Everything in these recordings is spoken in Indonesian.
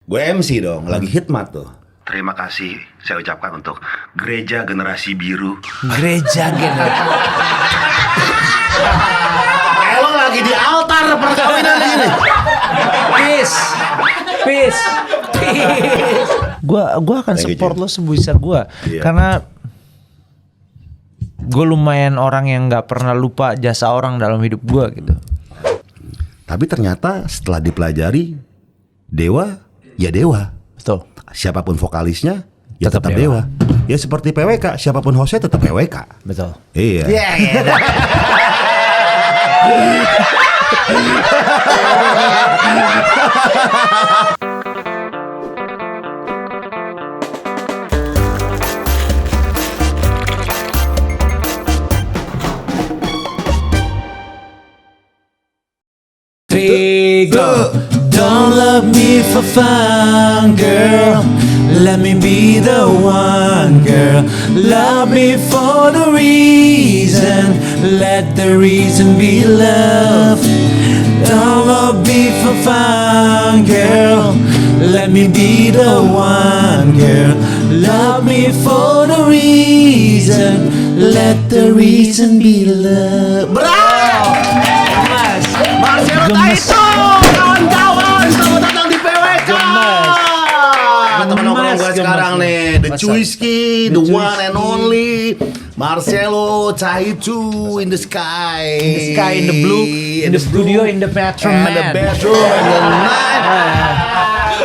Gue MC dong, lagi hikmat tuh. Terima kasih saya ucapkan untuk Gereja Generasi Biru. Gereja generasi. Lo lagi di altar perkawinan ini. Peace. Gua akan support lo sebisa gua. Karena gue lumayan orang yang nggak pernah lupa jasa orang dalam hidup gue gitu. Tapi ternyata setelah dipelajari, Dewa ya Dewa. Betul. Siapapun vokalisnya ya Tetap tetap Dewa. Ya seperti PWK, siapapun hostnya tetap PWK. Betul. Iya. Go. Don't love me for fun, girl. Let me be the one, girl. Love me for the reason. Let the reason be love. Don't love me for fun, girl. Let me be the one, girl. Love me for the reason. Let the reason be love. Bravo! Marcelo Taito, kawan-kawan, selamat datang di PWK. Teman-teman gue sekarang nih, The Chuisky, the one and only Marcelo Taito in the sky. In the sky, in the blue, in the studio, in the bathroom, and the bedroom, and the night.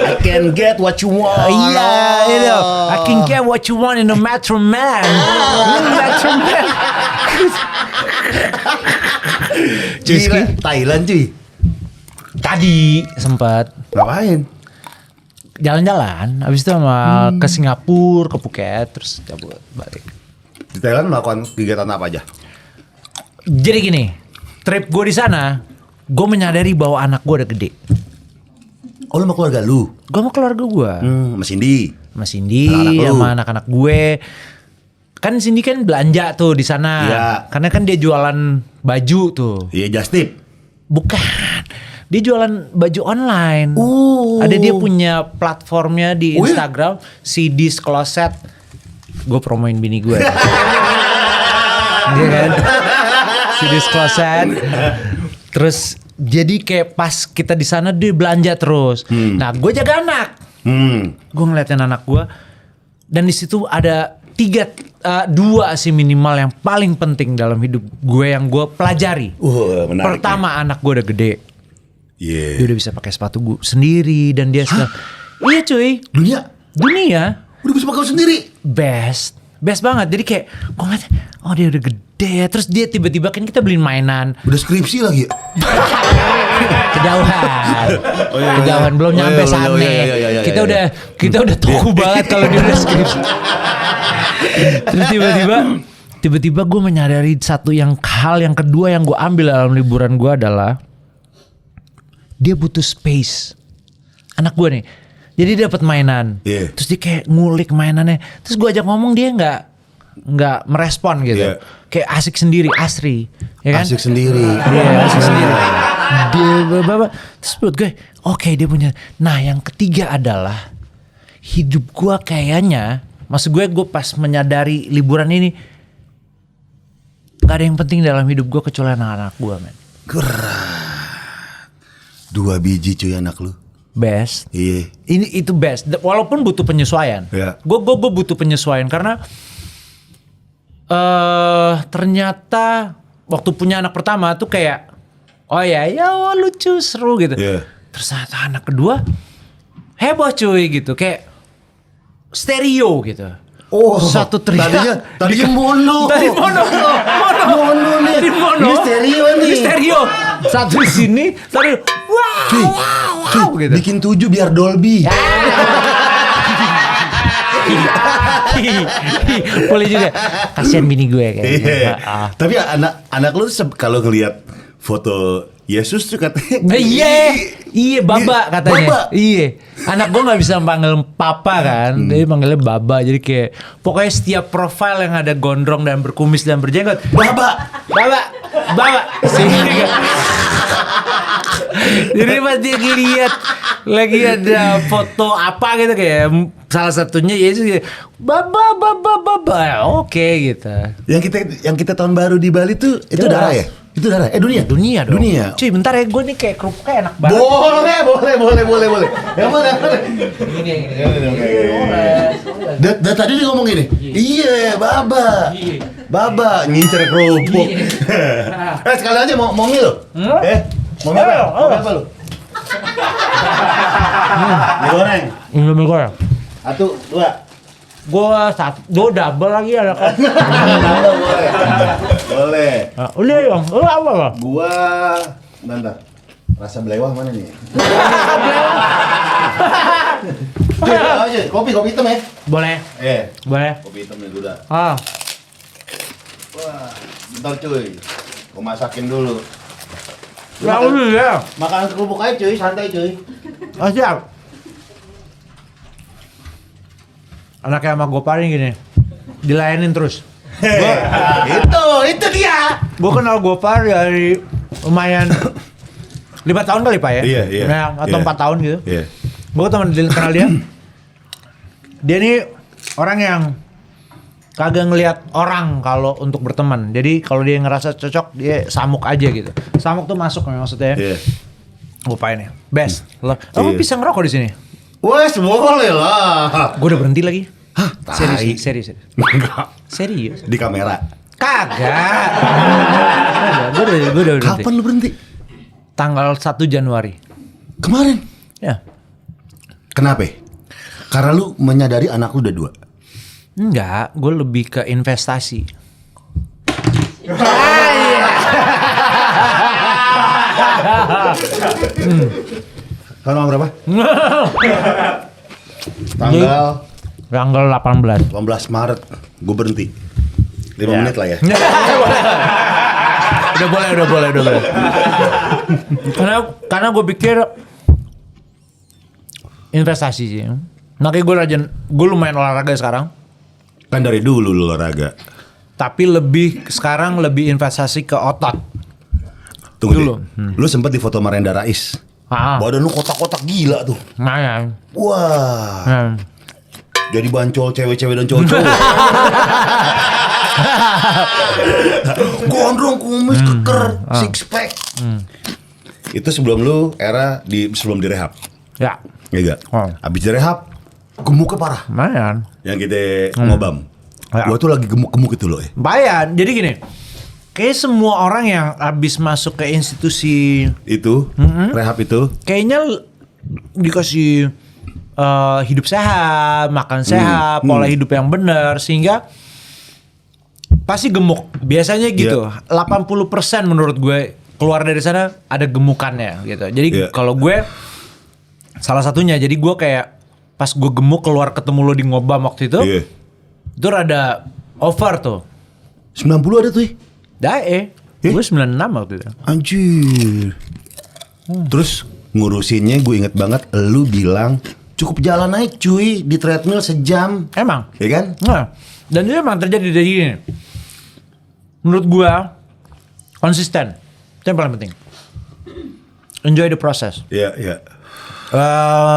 I can get what you want. Yeah, you know, I can get what you want in the Metro Man. Metro Man. Gila, Thailand cuy. Tadi sempat Ngapain? jalan-jalan, habis itu sama ke Singapura, ke Phuket, terus cabut balik. Di Thailand melakukan kegiatan apa aja? Jadi gini, trip gue di sana, gue menyadari bahwa anak gue udah gede. Oh, lu sama keluarga lu? Gue sama keluarga gue, Sama Cindy. sama Cindy, Anak-anak lu. sama anak-anak gue. Kan Cindy kan belanja tuh di sana, Iya. karena kan dia jualan baju tuh. Iya, just tip. Bukan, dia jualan baju online. Ada dia punya platformnya di Oh, iya? Instagram, CD's Closet. Gue promoin bini gue. Dia kan, CD's Closet. Terus jadi kayak pas kita di sana dia belanja terus. Nah, gue jaga anak. Gue ngeliatin anak gue, dan di situ ada dua sih minimal yang paling penting dalam hidup gue yang gue pelajari. Menarik. Pertama, anak gue udah gede. Iya. Dia udah bisa pakai sepatu gue sendiri dan dia sekarang, iya cuy, dunia Udah bisa pakai sendiri. best banget. Jadi kayak gue ngeliat, oh dia udah gede ya. Terus dia tiba-tiba kan kita beliin mainan. Udah skripsi lagi. Kejauhan belum nyampe saatnya. Kita udah tuku banget kalau dia udah skripsi. Terus tiba-tiba gue menyadari hal yang kedua yang gue ambil dalam liburan gue adalah dia butuh space. Anak gue nih, jadi dia dapat mainan, terus dia kayak ngulik mainannya. Terus gue ajak ngomong, dia nggak merespon gitu, kayak asik sendiri, asri, ya kan? Asik sendiri. Dia asik sendiri. Terus menurut gue, oke, dia punya. Nah, yang ketiga adalah hidup gue kayaknya, maksud gue pas menyadari liburan ini nggak ada yang penting dalam hidup gue kecuali anak-anak gue, men. Gerak. 2 biji cuy anak lu. Best. Iya. Itu best. Walaupun butuh penyesuaian. Iya. Gue butuh penyesuaian karena ternyata waktu punya anak pertama tuh kayak lucu, seru gitu. Iya. Terus anak kedua heboh cuy gitu, kayak stereo gitu. Oh, satu teriak. Tadinya mono. Tadi mono nih. Tadi mono. Ini stereo nih. Ini stereo. Satu di sini, satu wow gitu. Bikin 7 biar Dolby. Boleh juga. Kasian bini gue kayaknya. Tapi anak lu kalau ngelihat foto Yesus tuh katanya. Nah, iya baba katanya. Baba. Iya. Anak gue nggak bisa panggil papa kan, dia panggilnya baba. Jadi kayak pokoknya setiap profil yang ada gondrong dan berkumis dan berjenggot, baba. Sehingga jadi pas dia lihat lagi ada foto apa gitu kayak salah satunya Yesus kayak baba. Oke gitu. Yang kita tahun baru di Bali tuh itu darah ya? Itu darah. Dunia dong. Dunia. Cuy, bentar ya, gue nih kayak kerupuknya enak banget. Boleh. Yang mana? Ini. Tadi dia ngomong gini. Iya, Baba ngincer kerupuk. Sekali aja mau mie lo. Mau mie apa? Mau apa lo? Mie goreng. Mie goreng. Satu, dua. Gue double lagi ada kan. Boleh. Udah ya, lu apa lo? Gua bentar. Rasa belewah mana nih? Kopi hitam ya? Boleh. Boleh. Kopi hitam nih udah. Ah. Wah, bentar cuy. Gua masakin dulu. Lalu ya. Makan kerupuk aja cuy, santai cuy. Oh siap. Anaknya sama Gopar gini, dilayanin terus. Itu dia. Gue kenal Gopar dari lumayan 5 tahun kali Pak ya? Iya. Nah, atau 4 tahun gitu. Iya. Gue kenal dia. Dia nih orang yang kagak ngelihat orang kalau untuk berteman. Jadi kalau dia ngerasa cocok, dia samuk aja gitu. Samuk tuh masuk maksudnya. Iya. Gopar ini best. Lo bisa ngerokok di sini? Wes boleh lah. Gue udah berhenti lagi. Hah? Serius. Enggak. Serius. Di kamera. Kagak. Gue udah berhenti. Kapan lu berhenti? Tanggal 1 Januari. Kemarin. Ya. Kenapa? Karena lu menyadari anak lu udah 2. Enggak, gue lebih ke investasi. Tanggal berapa? Tanggal 18 Maret. Gue berhenti 5 menit lah ya. Udah boleh. Karena gue pikir investasi sih. Makanya gue lumayan olahraga sekarang. Kan dari dulu lu olahraga. Tapi sekarang lebih investasi ke otot. Tunggu dulu. deh. Lu sempat di foto Marenda Rais. Badan lu kotak-kotak gila tuh. Nah, Wah. Jadi bancol cewek-cewek dan cowok-cowok. Gondrong, kumis, keker, six pack. Itu sebelum lu sebelum direhab. Ya. Iya gak? Abis direhab, gemuknya parah. Lumayan. Yang kita ngobam. Ya. Gua tuh lagi gemuk-gemuk itu loh ya. Lumayan. Jadi gini. Kayak semua orang yang abis masuk ke institusi Itu, rehab itu. kayaknya dikasih hidup sehat, makan sehat, pola hidup yang benar, sehingga pasti gemuk. Biasanya gitu. 80% menurut gue keluar dari sana ada gemukannya gitu. Jadi kalau gue salah satunya, jadi gue kayak pas gue gemuk keluar ketemu lo di Ngobam waktu itu, itu rada over tuh. 90 ada tuh ya? Gue 96 waktu itu. Anjir. Terus ngurusinnya gue inget banget, lu bilang cukup jalan naik cuy di treadmill sejam. Emang? Iya kan? Nah, dan itu emang terjadi dari gini. Menurut gue konsisten. Itu yang paling penting. Enjoy the process. Iya.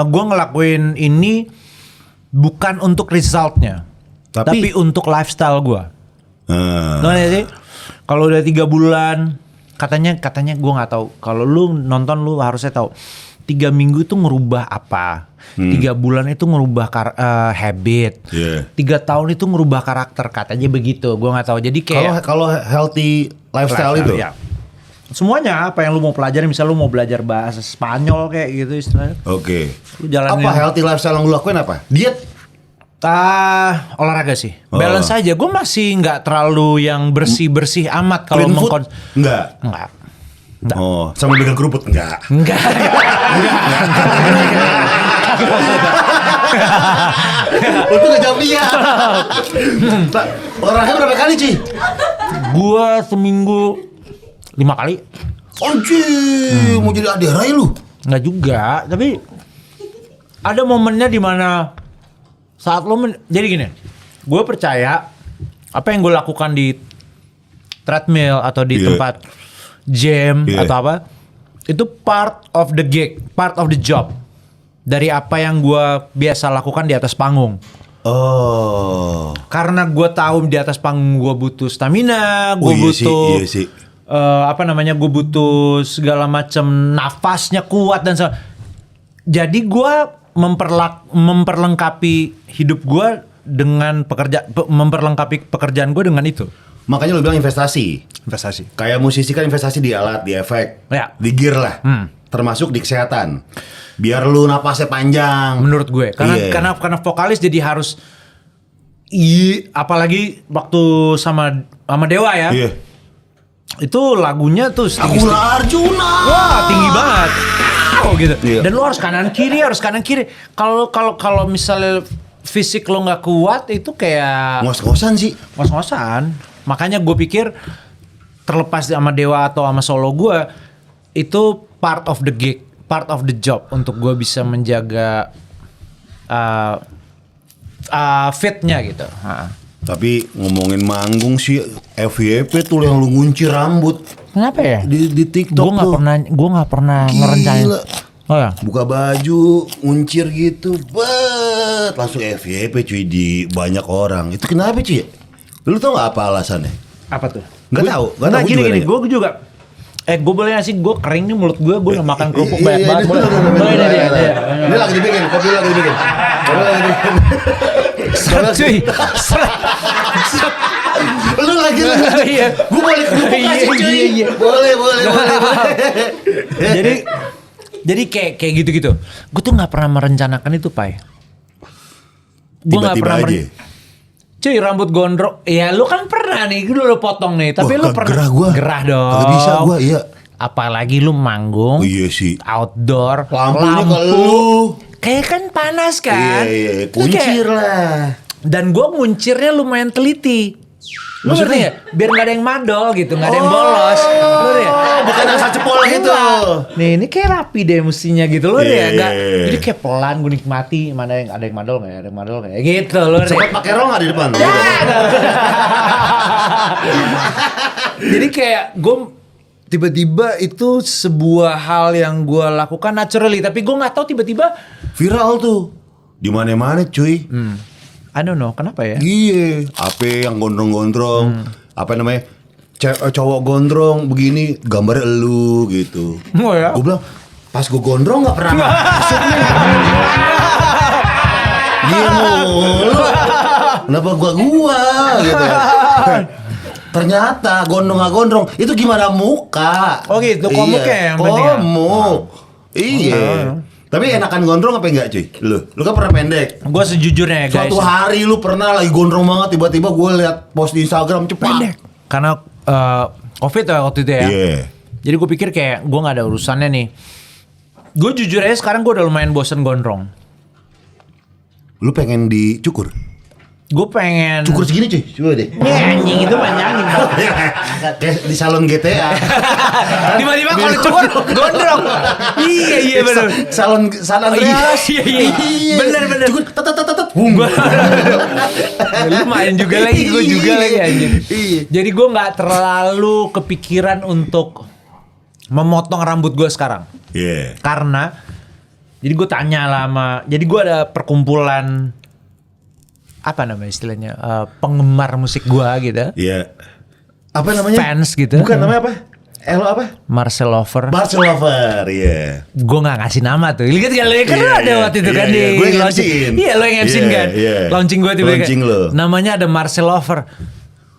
Gue ngelakuin ini bukan untuk resultnya, tapi untuk lifestyle gue. Ngerti sih? Kalau udah 3 bulan, katanya gue nggak tahu. Kalau lu nonton lu harusnya tahu. 3 minggu itu ngerubah apa? 3 bulan itu ngerubah habit. 3 tahun itu ngerubah karakter, katanya begitu. Gue nggak tahu. Jadi kayak kalau healthy lifestyle itu. Ya. Semuanya apa yang lu mau pelajari, misal lu mau belajar bahasa Spanyol kayak gitu istilahnya. Oke. Lu jalanin. Apa healthy lifestyle yang lu lakuin apa? Diet? Olahraga sih. Balance aja. Gue masih nggak terlalu yang bersih amat kalau Enggak. Oh, sama dengan kerupuk enggak. Lu tuh gak jawab dia. Olahraga berapa kali, Ci? Gua seminggu 5 kali. Anjir, mau jadi Ade Rai lu? Nggak juga, tapi ada momennya di mana saat lo jadi gini, gue percaya apa yang gue lakukan di treadmill atau di tempat gym atau apa, itu part of the gig, part of the job dari apa yang gue biasa lakukan di atas panggung. Oh. Karena gue tahu di atas panggung gue butuh stamina, gue butuh gue butuh segala macam nafasnya kuat dan jadi gue memperlengkapi hidup gue dengan memperlengkapi pekerjaan gue dengan itu. Makanya lu bilang investasi. Kayak musisi kan investasi di alat, di efek, di gear lah. Termasuk di kesehatan. Biar lu napasnya panjang. Menurut gue, karena vokalis jadi harus apalagi waktu sama Dewa ya. Itu lagunya tuh Akula Arjuna. Wah, tinggi banget. Oh gitu. Dan lu harus kanan kiri. Kalau misalnya fisik lo nggak kuat itu kayak ngos-ngosan sih. Ngos-ngosan. Makanya gue pikir terlepas sama Dewa atau sama solo gue, itu part of the gig, part of the job untuk gue bisa menjaga fitnya gitu. Tapi ngomongin manggung sih, FYP tuh yang lu ngunci rambut. Kenapa ya? Di TikTok gue nggak pernah ngerencanain. Oh ya? Buka baju, nguncir gitu, langsung FYP cuy di banyak orang. Itu kenapa cuy? Lu tau gak apa alasannya? Apa tuh? Gak tahu. Gini, gue juga. Gue boleh ngasih, gue kering nih mulut gue udah makan kerupuk banyak banget. Boleh dia. Ini lagi dibikin, kopi lagi dibikin. Seret cuy. Lu lagi. Iya. Gue boleh kerupuk kasih cuy. Boleh. Jadi kayak gitu-gitu. Gue tuh nggak pernah merencanakan itu, Pai. Gue nggak pernah. Cuy, rambut gondrong. Ya lu kan pernah nih, gue udah potong nih. Tapi lu pernah. Gerah dong. Gak bisa gue, iya. Apalagi lu manggung. Oh iya sih. Outdoor. Lampu. Kayak kan panas kan. Iya. Kuncir lah. Dan gue nguncirnya lumayan teliti. Lu ngerti ya? Biar gak ada yang madol gitu, gak ada yang bolos. Lu ya? Bukan asal cepol gitu. Nih ini kayak rapi deh mestinya gitu. Lu ya? Jadi kayak pelan gue nikmati. Mana yang ada yang madol gak ya? Ada yang madol gak ya? Gitu lu ya? Sempat pakai rok gak di depan? Jadi kayak gue tiba-tiba itu sebuah hal yang gue lakukan naturally. Tapi gue gak tahu tiba-tiba viral tuh. Di mana-mana cuy. I don't know, kenapa ya? Iya, apa yang gondrong-gondrong, apa namanya, cowok gondrong begini, gambarnya elu gitu. Oh ya? Gue bilang, pas gue gondrong gak pernah masuk nih. Iya mulu, kenapa gua gitu ya. Ternyata gondrong gak gondrong, itu gimana muka. Oh gitu, komuknya yang penting. Komuk, iya. Tapi enakan gondrong apa enggak cuy? Lu kan pernah pendek. Gue sejujurnya ya guys. Suatu hari lu pernah lagi gondrong banget, tiba-tiba gue liat post di Instagram cepat. Pendek. Karena COVID ya waktu itu ya. Yeah. Jadi gue pikir kayak gue gak ada urusannya nih. Gue jujur aja sekarang gue udah lumayan bosen gondrong. Lu pengen dicukur? Gue pengen cukur segini cuy, coba deh. Anjing itu panjangin. Kayak di salon GTA. Tiba-tiba kalau cukur gondrong. Iya benar. Salon Andreas. Iya. Bener. Cukur tet. Lu main juga lagi, gue juga lagi anjing. Jadi gue nggak terlalu kepikiran untuk memotong rambut gue sekarang. Iya. Karena jadi gue tanya lama. Jadi gue ada perkumpulan apa namanya istilahnya penggemar musik gua gitu. Iya. Apa namanya? Fans gitu. Bukan namanya apa? Elo apa? Marcel Lover. Iya. Gua nggak ngasih nama tuh. Lihat kan ada waktu itu kan di launching. Iya lo yang MC kan. Launching gua tiba-tiba. Launching lo. Namanya ada Marcel Lover.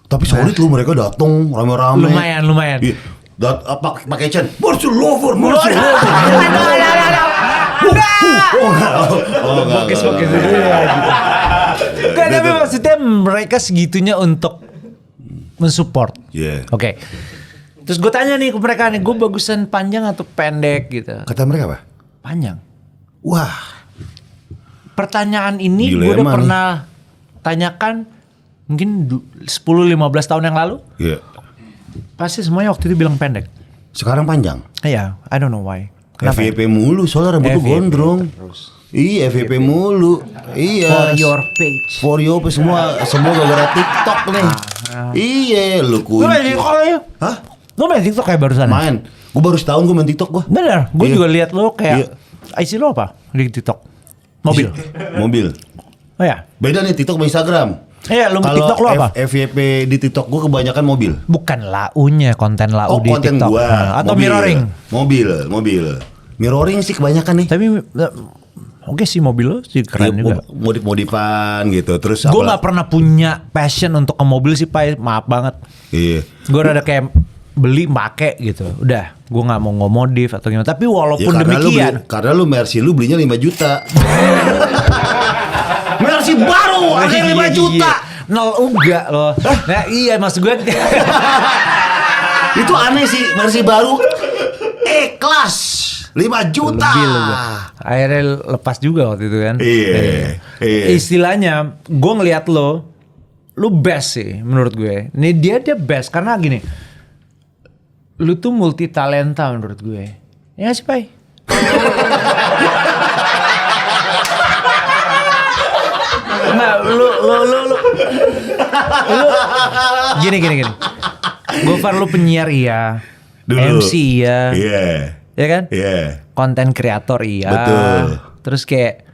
Tapi solid lu, mereka datang rame-rame. Lumayan. Iya. Pakai Chen. Marcel Lover. Fokus gitu. Kan tapi maksudnya mereka segitunya untuk mensupport. Oke. Terus gue tanya nih ke mereka nih, gue bagusan panjang atau pendek gitu. Kata mereka apa? Panjang. Wah. Pertanyaan ini gue udah pernah tanyakan mungkin 10-15 tahun yang lalu. Iya. Pasti semuanya waktu itu bilang pendek. Sekarang panjang. Iya, I don't know why. Kenapa? FYP mulu, soalnya rambut lu FYP gondrong. Iya, FYP mulu. Iya. For your page. For your page semua gara-gara TikTok nih. Iya, lu Lu main TikTok ya? Hah? Lu main TikTok kayak barusan? Main. Gue baru setahun gue main TikTok gue. Bener, gue Iya. juga lihat lu kayak Iya. isi lu apa di TikTok? Mobil. Mobil. Oh ya? Beda nih TikTok sama Instagram. Iya, lu Kalau TikTok lu apa? FYP di TikTok gue kebanyakan mobil. Bukan launya, konten lau di konten TikTok. gua. Atau Mobil. mirroring. Mobil. Mirroring sih kebanyakan nih. Tapi oke sih mobil lo sih keren Iya, juga. modif-modifan gitu. Terus Gue gak pernah punya passion untuk ke mobil sih, Pai. Maaf banget. Iya. Gue rada kayak beli make gitu. Udah, gue gak mau ngomodif atau gimana. Tapi walaupun demikian. Karena lu Mercy lu belinya 5 juta. Mercy baru harganya 5 juta. Nol enggak loh. Nah iya maksud gue. Itu aneh sih, Mercy baru kelas 5 juta. Lebih loh gua. Akhirnya lepas juga waktu itu kan. Iya. Istilahnya gue ngeliat lo best sih menurut gue. Nih dia best karena gini. Lu tuh multi talenta menurut gue. Ya gak sih, Pai? Nah, lu gini. Gofar lu penyiar iya. Dulu. MC iya. Iya. Ya kan? Iya. Konten kreator iya. Betul. Terus kayak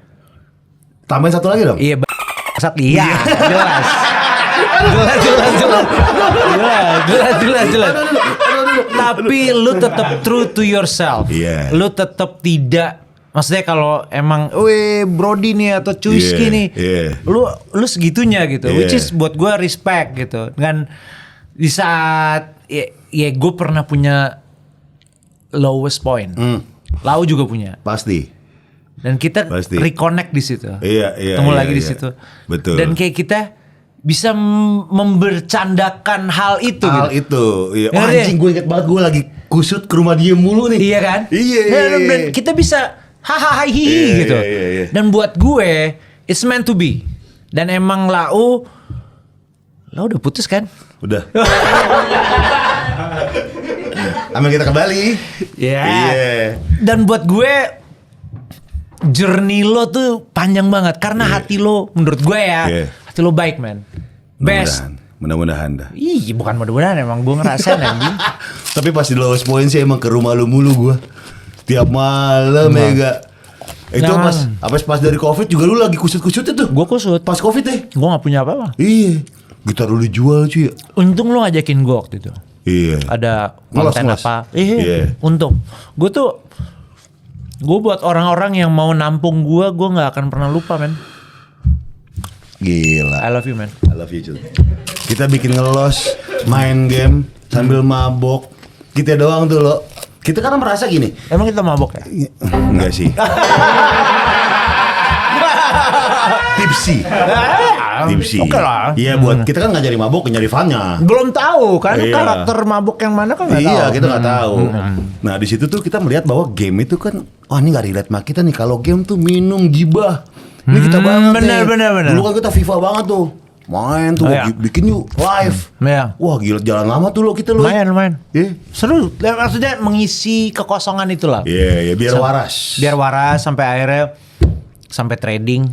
Tambahin satu lagi dong. iya bangsat iya, jelas. Jelas. Tapi lu tetap true to yourself. Iya. Lu tetap tidak, maksudnya kalau emang, Brody nih atau Cuiski nih, lu segitunya gitu. Which is buat gue respect gitu. Dengan di saat ya gue pernah punya lowest point. Lau juga punya. Pasti. Dan kita reconnect di situ. Iya. Ketemu lagi di situ. Betul. Dan kayak kita bisa membercandakan hal itu. Iya. Oh, anjing gue inget banget gue lagi kusut ke rumah dia mulu nih. Iya kan? Iya. Dan kita bisa hahaha hihi gitu. Iya. Dan buat gue it's meant to be. Dan emang Lau udah putus kan? Udah. Amin kita kembali. Iya. Dan buat gue journey lo tuh panjang banget karena hati lo menurut gue ya, hati lo baik man. Best. Mudah-mudahan dah. Ih, bukan mudah-mudahan emang gue ngerasain anjing. Tapi pas di lowest point sih emang ke rumah lu mulu gue. Tiap malam ya gak. Itu pas dari Covid juga lu lagi kusut-kusutnya tuh. Gue kusut. Pas Covid deh. Gue gak punya apa-apa. Iya. Gitar lu dijual cuy. Untung lo ngajakin gue waktu itu. Iya. Ada konten Ngelos. apa. Untung. Gue buat orang-orang yang mau nampung gue gak akan pernah lupa men. Gila. I love you man. I love you cuy. Kita bikin ngelos, main game sambil mabok. Kita doang tuh lo. Kita kan merasa gini. Emang kita mabok ya? Enggak sih. Tipsy. Oke lah. Iya buat kita kan nggak nyari mabok, nyari funnya. Belum tahu kan karakter mabok yang mana kan nggak tahu. Iya kita nggak tahu. Nah di situ tuh kita melihat bahwa game itu kan, ini nggak relate sama kita nih. Kalau game tuh minum gibah. Ini kita banget bener. Dulu kan kita FIFA banget tuh. Main tuh, bikin yuk live. Iya. Wah gila jalan lama tuh lo kita lo. Lumayan. Iya. Seru. Maksudnya mengisi kekosongan itulah. Iya biar waras. Biar waras sampai akhirnya sampai trading.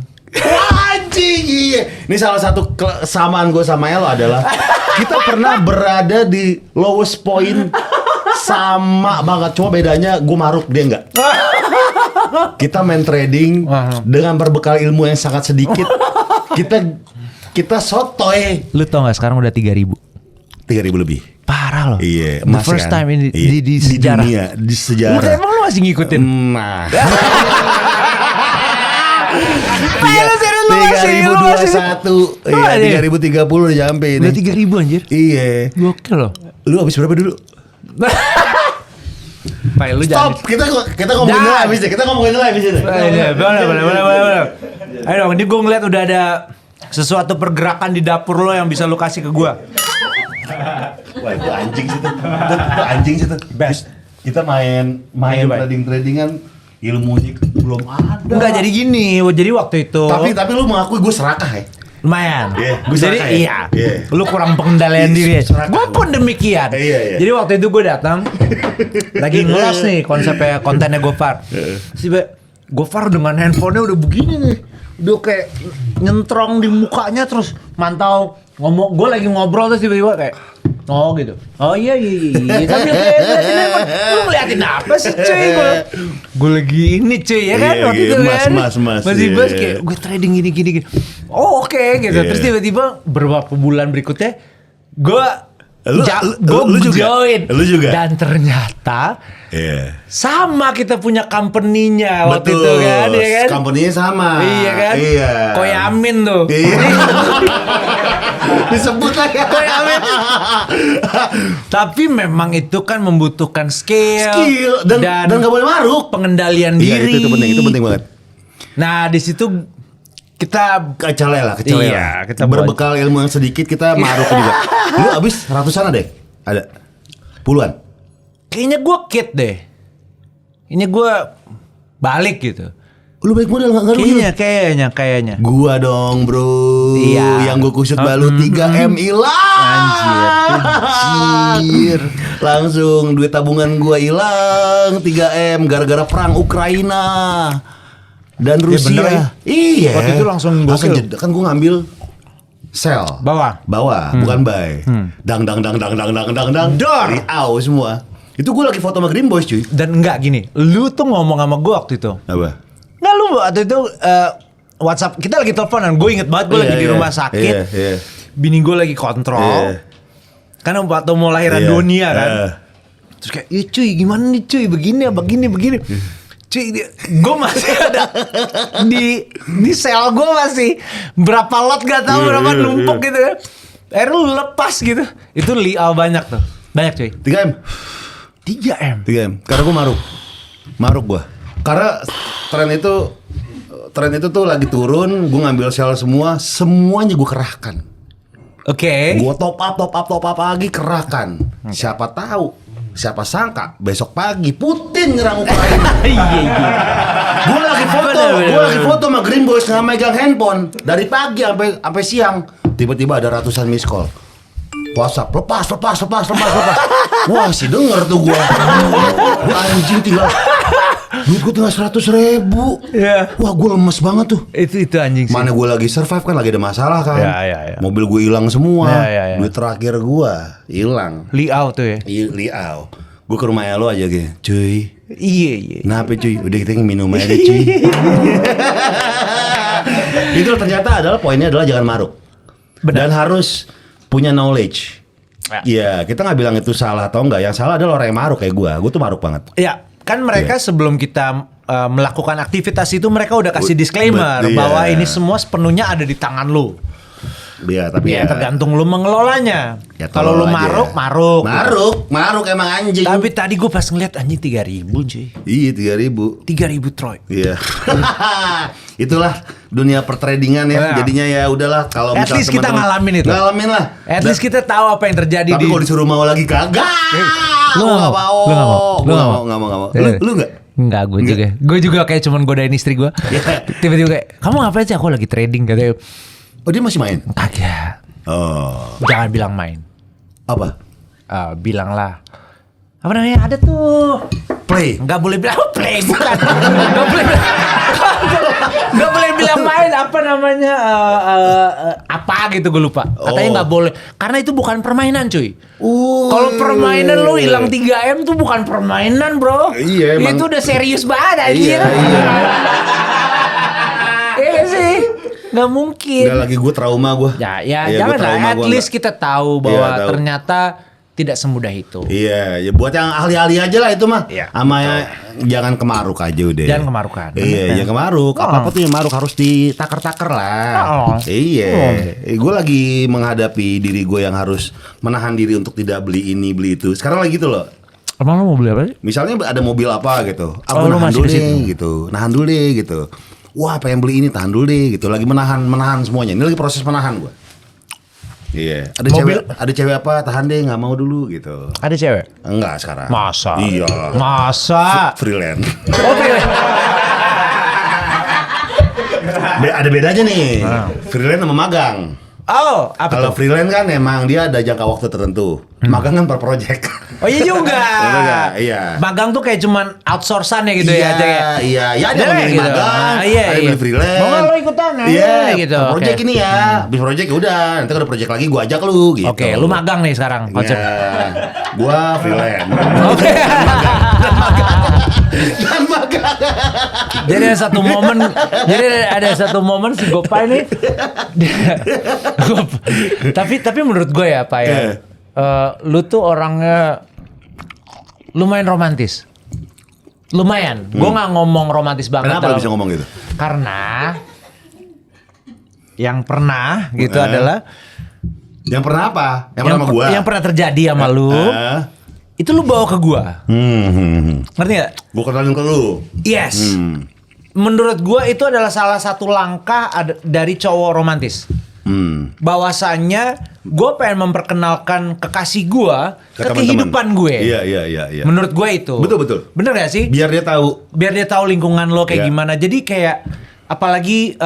Anjing iya. Ini salah satu kesamaan gue sama Elo adalah kita pernah berada di lowest point sama banget. Cuma bedanya gue maruk dia enggak. Kita main trading dengan berbekal ilmu yang sangat sedikit. Kita sotoy. Lu tau gak sekarang udah 3.000 lebih. Parah loh. Iya. The first kan? time di sejarah. Dunia, di sejarah. Udah emang lu masih ngikutin? Nah. 3021. Iya, 3030 udah nyampe ini. Udah 3.000 anjir. Iya. Gokil loh. Lu habis berapa dulu? Pak, lu Stop, kita ngomongin live habis deh. Kita ngomongin live habis deh. Boleh. Ayo dong, ini gue ngeliat udah ada sesuatu pergerakan di dapur lo yang bisa lo kasih ke gue. Wah, itu anjing sih tuh. Itu anjing sih tuh. Best. Kita main trading-tradingan ilmunya belum ada. Enggak jadi gini, jadi waktu itu. Tapi lu mengakui gue serakah ya. Lumayan. Gue Jadi seraka ya? iya. Iya. Lu kurang pengendalian diri. Seraka. Gue pun demikian. Iya. Jadi waktu itu gue datang lagi ngelos nih kontennya Gofar. Gofar dengan handphonenya udah begini nih. Udah kayak nyentrong di mukanya terus mantau ngomong. Gue lagi ngobrol terus tiba-tiba kayak oh gitu. Oh iya. Sambil kayak ngeliatin handphone. Lu ngeliatin apa sih cuy? Gue lagi ini cuy ya kan Iya, waktu itu kan. mas. Masih Iya, bas iya. kayak gue trading gini. Oh oke gitu. Iya. Terus tiba-tiba beberapa bulan berikutnya gue Lu juga? join. Lu juga? Dan ternyata Iya. sama kita punya company-nya waktu Betul. itu kan, ya kan? Company-nya sama. Iya kan? Iya. Koyamin tuh. Iya. Disebut aja. Koyamin. Tapi memang itu kan membutuhkan skill dan nggak boleh maruk. pengendalian Iya, diri. itu penting banget. Nah, di situ kita Kecele lah. Iya, kita berbekal ilmu yang sedikit kita maruk juga. Lu abis ratusan ada? Puluhan? kayaknya gue kit deh. Ini gue balik gitu. Lu balik modal nggak rugi? Kayaknya. Gua dong bro. Iya. Yang gue kusut balu 3M hilang. Anjir. Langsung duit tabungan gua hilang 3M gara-gara perang Ukraina dan Rusia. bener ya? Iya. Waktu itu langsung gokil. jeda. Kan gua ngambil sell. Bawah. Bukan buy. Dang. Dor. Riau semua. Itu gua lagi foto sama Green Boys cuy. Dan enggak gini, lu tuh ngomong sama gue waktu itu. Apa? Nggak, lu waktu itu WhatsApp, kita lagi teleponan. Gue inget banget gue lagi di rumah sakit. Iya. Bini gue lagi kontrol. Iya. Karena waktu mau lahiran Iya. dunia kan. Terus kayak, iya cuy gimana nih cuy, begini. Cuy, gue masih ada di sel gue masih berapa lot gak tahu berapa numpuk gitu kan. Akhirnya lu lepas gitu. Itu lial banyak tuh. Banyak cuy. 3M. 3M. Karena gue maruk gue. Karena tren itu tuh lagi turun, gue ngambil sel semuanya gue kerahkan. Oke. Gue top up lagi kerahkan. Siapa tahu, siapa sangka besok pagi Putin nyerang Ukraina. Iya. Gue lagi foto sama Green Boys nggak megang handphone dari pagi sampai siang. Tiba-tiba ada ratusan miss call. WhatsApp lepas. Wah si denger tuh gua anjing tinggal duit gua tinggal 100.000. Iya. Wah gua lemes banget tuh. Itu anjing sih. Mana gua lagi survive kan lagi ada masalah kan. Iya. Mobil gua hilang semua. Iya. Duit terakhir gua hilang. Liau tuh ya. Liau. Gua ke rumah lo aja gitu. Cuy. Iya. Kenapa cuy? Udah kita minum aja cuy. Itu ternyata poinnya adalah jangan maruk. Benar. Dan harus punya knowledge. Iya, kita nggak bilang itu salah atau enggak. Yang salah adalah orang yang maruk kayak gue tuh maruk banget. Ya, kan mereka sebelum kita melakukan aktivitas itu mereka udah kasih disclaimer Iya. bahwa ini semua sepenuhnya ada di tangan lu. Iya, tapi Ya, tergantung lu mengelolanya. Ya, kalau lu tolol aja. maruk. Emang anjing. Tapi tadi gue pas ngeliat anjing 3.000 cuy. Iya 3.000. 3.000 Troy. Iya. Itulah dunia pertradingan ya. Ya. Jadinya ya udahlah kalau At least kita ngalamin itu. Ngalamin lah. At least kita tahu apa yang terjadi Tapi kalau disuruh mau lagi kagak. Lu Gua nggak nggak mau. mau. Lu nggak Nggak mau. mau. Eh. Lu nggak? Enggak, gue juga kayak cuman godain istri gue. Tiba-tiba kayak, kamu ngapain sih? Aku lagi trading katanya. Oh dia masih main? Kagak. Oh. Jangan bilang main. Apa? Bilanglah. Apa namanya? Ada tuh. Play. Nggak boleh bilang play, bukan. Nggak boleh bilang main. Apa namanya? Apa gitu gue lupa. Katanya nggak boleh. Karena itu bukan permainan cuy. Kalau permainan lu hilang 3M tuh bukan permainan bro. Iya, emang. Itu udah serius banget anjir. Iya. Iya sih. Nggak mungkin. Udah lagi gue trauma gue. Ya Iya, jangan gua trauma, lah. At gua least nggak- kita tahu bahwa Iya, tahu. ternyata tidak semudah itu. Iya, ya buat yang ahli-ahli aja lah itu mah. Iya. Sama jangan kemaruk aja udah. Jangan kemarukan. Iya, jangan kemaruk. Apa-apa tuh yang maruk harus ditaker-taker lah. Oh. Iya. Gue lagi menghadapi diri gue yang harus menahan diri untuk tidak beli ini, beli itu. Sekarang lagi gitu loh. Emang lu mau beli apa sih? Misalnya ada mobil apa gitu. Oh, lu nahan masih dulu di situ? deh gitu. Nahan dulu deh gitu. Wah, pengen beli ini, tahan dulu deh gitu. Lagi menahan semuanya. Ini lagi proses menahan gue. Iya. Ada cewek apa? Tahan deh, nggak mau dulu gitu. Ada cewek? Enggak sekarang. Masa? Iya. Masa? Freelance. Oh, Ada bedanya nih. Freelance sama magang. Oh, apa Kalau tuh? freelance kan emang dia ada jangka waktu tertentu. Magang kan per project. Oh iya juga. Iya. Magang tuh kayak cuman outsource-an ya gitu iya, ya. Iya, ya ada Ada yang milih gitu. magang, Iya, ada yang iya. milih freelance. Mau nggak lo ikutan? Iya, gitu. per project Oke. ini ya. Habis project ya udah, nanti kalau ada project lagi gua ajak lu gitu. Oke, lu magang nih sekarang konsep. Iya. Gua freelance. Oke. Dan magang. Jadi ada satu momen si Gopay nih. tapi menurut gue ya Pak ya, lu tuh orangnya lumayan romantis. Lumayan. Gue nggak ngomong romantis banget. Kenapa lu bisa ngomong gitu? Karena yang pernah gitu adalah Yang pernah apa? Yang pernah sama gua. Yang pernah terjadi sama lu. Itu lu bawa ke gua. Ngerti gak? Gua kenalin ke lu. Yes. Menurut gua itu adalah salah satu langkah dari cowok romantis. Bahwasannya gua pengen memperkenalkan kekasih gua ke kehidupan gue. Iya. Menurut gue itu. Betul. Bener gak sih? Biar dia tahu. Biar dia tahu lingkungan lo kayak Iya. gimana. Jadi kayak apalagi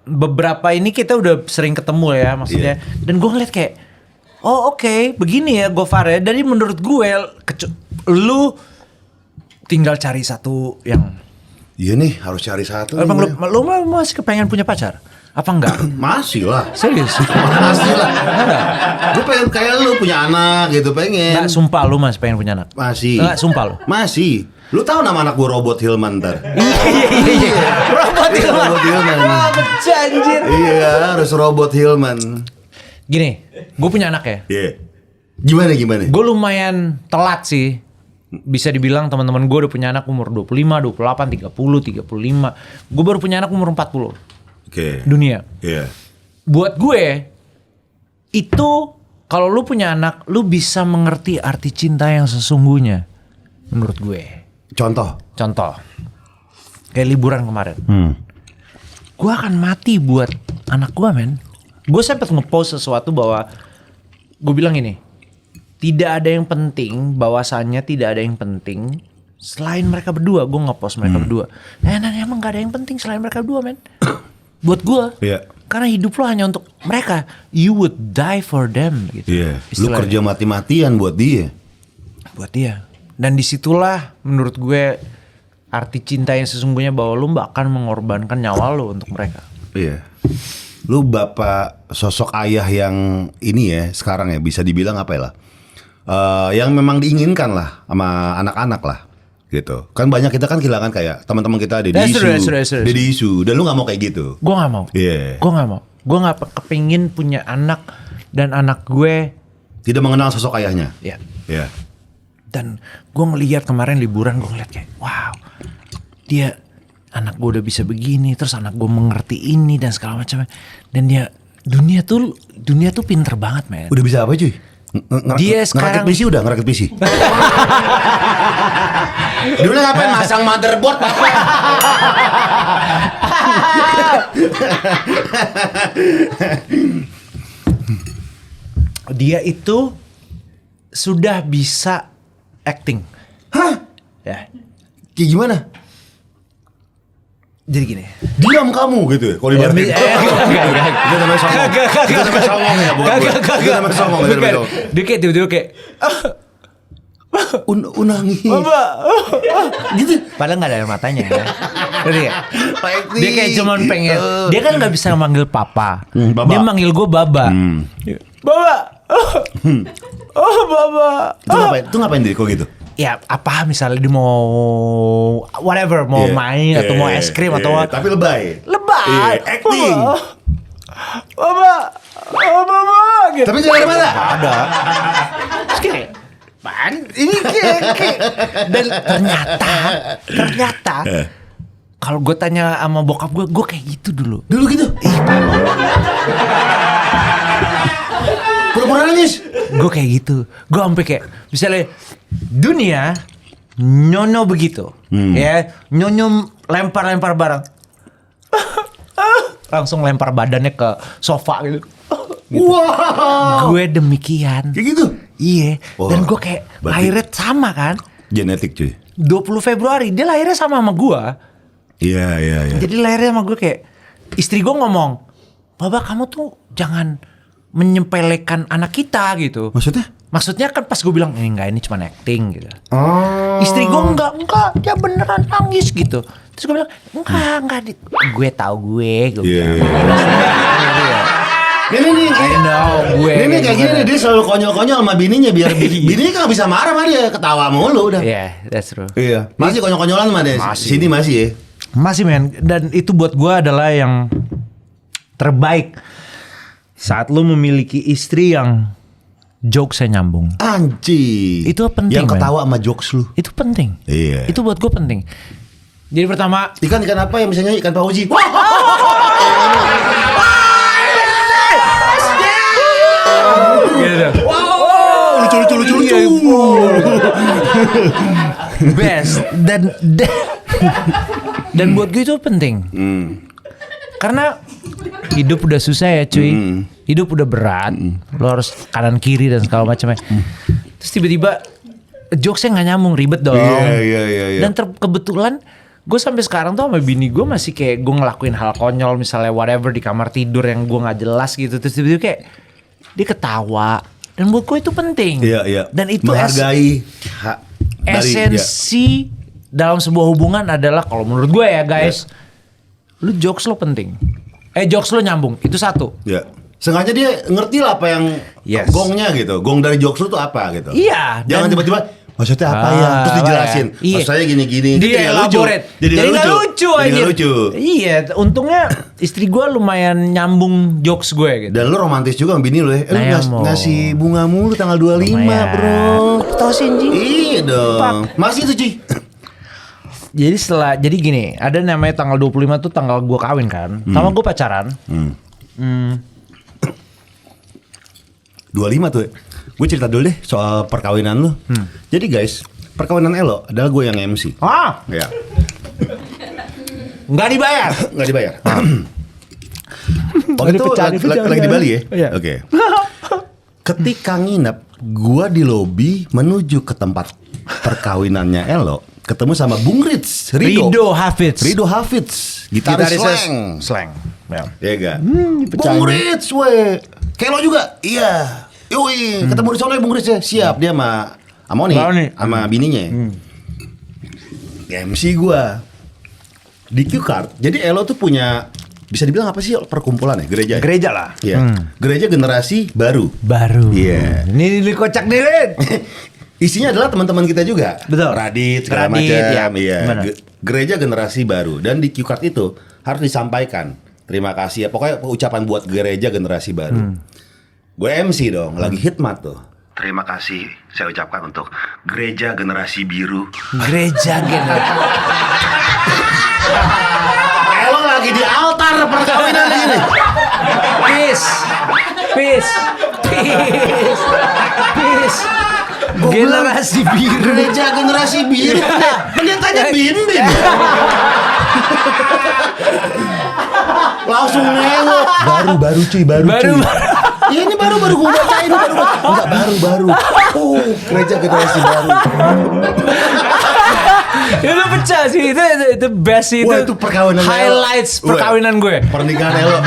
beberapa ini kita udah sering ketemu ya maksudnya. Dan gue ngeliat kayak oh oke, begini ya Gofar ya. Dari menurut gue lu tinggal cari satu yang Iya nih, harus cari satu. emang lu masih kepengen punya pacar? Apa enggak? Masih lah. Serius? Masih lah. Gue pengen kayak lu punya anak gitu, pengen. Nggak, sumpah lu masih pengen punya anak? Masih. Nggak, sumpah lu? Masih. Lu tahu nama anak gue Robot Hilman ntar? Iya. Robot Hilman. Robot Hilman. Anjir. Iya, harus Robot Hilman. Gini, gue punya anak ya. Iya. Gimana? Gue lumayan telat sih. Bisa dibilang teman-teman gue udah punya anak umur 25, 28, 30, 35. Gue baru punya anak umur 40. Oke. Dunia. Iya. Buat gue itu kalau lu punya anak, lu bisa mengerti arti cinta yang sesungguhnya. Menurut gue. Contoh. Kayak liburan kemarin. Gue akan mati buat anak gue, men. Gue sempet ngepost sesuatu bahwa gue bilang ini, tidak ada yang penting, bahwasannya tidak ada yang penting selain mereka berdua. Gue ngepost mereka berdua. Emang gak ada yang penting selain mereka berdua, men. Buat gue. Iya. Karena hidup lo hanya untuk mereka. You would die for them gitu. Iya. Lu kerja mati-matian buat dia. Buat dia. Dan disitulah menurut gue arti cinta yang sesungguhnya, bahwa lu bahkan mengorbankan nyawa lo untuk mereka. Iya. Lu bapak sosok ayah yang ini ya sekarang ya bisa dibilang apa ya lah. Yang memang diinginkan lah sama anak-anak lah. Gitu. Kan banyak kita kan kehilangan kayak teman-teman kita Deddy Isu. Dan lu gak mau kayak gitu. Gue gak mau. Iya. Gue gak mau. Gue gak kepingin punya anak dan anak gue Tidak mengenal sosok ayahnya. ya. Iya. Dan gue ngelihat kemarin liburan, gue ngeliat kayak wow, dia anak gue udah bisa begini, terus anak gue mengerti ini dan segala macam. Dan dia dunia tuh pinter banget, men. Udah bisa apa cuy? Dia sekarang ngerakit PC. Dulu ngapain masang motherboard papa? Dia itu sudah bisa acting. Hah? Ya. Kayak gimana? Jadi gini. Diam kamu gitu ya? Kalau dibanding. Itu namanya songong. Itu namanya songong ya, bukan gue. Itu namanya songong. Dia kayak tiba-tiba kayak Unangi. gitu. Padahal nggak ada air matanya. Ngerti ya? Dia kayak cuman pengen. Dia kan nggak bisa manggil papa. Baba. Dia manggil gue baba. Baba. Oh baba. Itu ngapain diri kok gitu? Ya apa misalnya dia mau whatever, mau main atau mau es krim atau what. Tapi lebay. Acting. Baba. Oh baba. Gitu. Tapi tidak ada mata. Ada. Terus kayak pan ini kayak dan ternyata kalau gue tanya sama bokap gue kayak gitu dulu gitu. Pura-pura nangis. Gue kayak gitu. Gue sampai kayak misalnya dunia nyono begitu ya, nyono lempar barang langsung lempar badannya ke sofa gitu. Wow. Gue demikian. Kayak gitu. Iya. Oh, Dan gue kayak lahirnya sama kan. Genetik cuy. 20 Februari dia lahirnya sama gue. Iya. Jadi lahirnya sama gue kayak istri gue ngomong, Baba kamu tuh jangan menyepelekan anak kita gitu. Maksudnya kan pas gue bilang ini cuma acting gitu. Istri gue enggak dia beneran nangis gitu. Terus gue bilang enggak gue tahu gue bilang. Ini kayak gini nih, dia selalu konyol-konyol sama bininya biar bininya kan gak bisa marah sama dia, ketawa mulu udah. Yeah, that's true. Iya. Masih konyol-konyolan sama dia. Sini masih ya. Masih men, dan itu buat gue adalah yang terbaik saat lu memiliki istri yang jokesnya nyambung. Anjing. Itu penting. Yang ketawa sama jokes lu. Itu penting. Iya. Itu buat gue penting. Jadi pertama ikan apa yang misalnya ikan pauji? Wow, lucu. Best dan buat gue itu penting. Karena hidup udah susah ya cuy. Hidup udah berat. Lo harus kanan kiri dan segala macamnya. Terus tiba-tiba jokesnya nggak nyambung, ribet dong. Iya. Dan kebetulan gue sampai sekarang tuh sama bini gue masih kayak gue ngelakuin hal konyol misalnya whatever di kamar tidur yang gue nggak jelas gitu. Terus tiba-tiba kayak dia ketawa. Dan buat gue itu penting. Iya. Dan itu menghargai esensi dalam sebuah hubungan adalah kalau menurut gue ya guys, lu jokes lo penting. Jokes lo nyambung, itu satu. Iya. Sengaja dia ngerti lah apa yang gongnya gitu. Gong dari jokes lu tuh apa gitu. Iya. Jangan tiba-tiba maksudnya apa ya? Terus dijelasin. Iya. Maksudnya gini-gini. Dia elaborate. Jadi gak lucu. Iya. Untungnya istri gue lumayan nyambung jokes gue gitu. Dan lu romantis juga sama bini lu ya. Lu ngasih bunga mulu tanggal 25 bro. Tau sih anjing. Iya dong. Masih itu Ci. Jadi gini. Ada namanya tanggal 25 tuh tanggal gue kawin kan. Sama gue pacaran. 25 tuh ya. Gue cerita dulu deh soal perkawinan lu. Jadi guys, perkawinan Elo adalah gue yang MC. Ya. Nggak dibayar. Waktu itu lagi di Bali ya? Oke. Ketika nginep, gue di lobi menuju ke tempat perkawinannya Elo. Ketemu sama Bung Rido Hafidz. Gitaris Slang. Iya gak? Bung Ritz we. Kayak lo juga? Iya. Yoi, ketemu di sana Bung Ritz ya. Siap, dia sama Amoni, sama bininya. MC gua di Q-Card. Jadi Elo tuh punya, bisa dibilang apa sih perkumpulan ya? Gereja lah. Iya. Gereja generasi baru. Iya. Ini kocak nih, Ren. Isinya adalah teman-teman kita juga. Betul. Radit segala macam. Iya. Gereja generasi baru. Dan di Q-Card itu harus disampaikan terima kasih ya. Pokoknya ucapan buat gereja generasi baru. Gue MC dong, lagi hitmat tuh. Terima kasih saya ucapkan untuk gereja generasi biru. Gereja generasi. Elo lagi di altar perkawinan ini. Peace. Generasi biru. Gereja generasi biru. Pendetanya Bin. Langsung nengok. Baru cuy. Iya ini baru gue bacain Enggak baru. Gereja generasi baru. Itu pecah sih, itu best sih. Wah, itu perkawinan highlights perkawinan gue. Pernikahan Elo.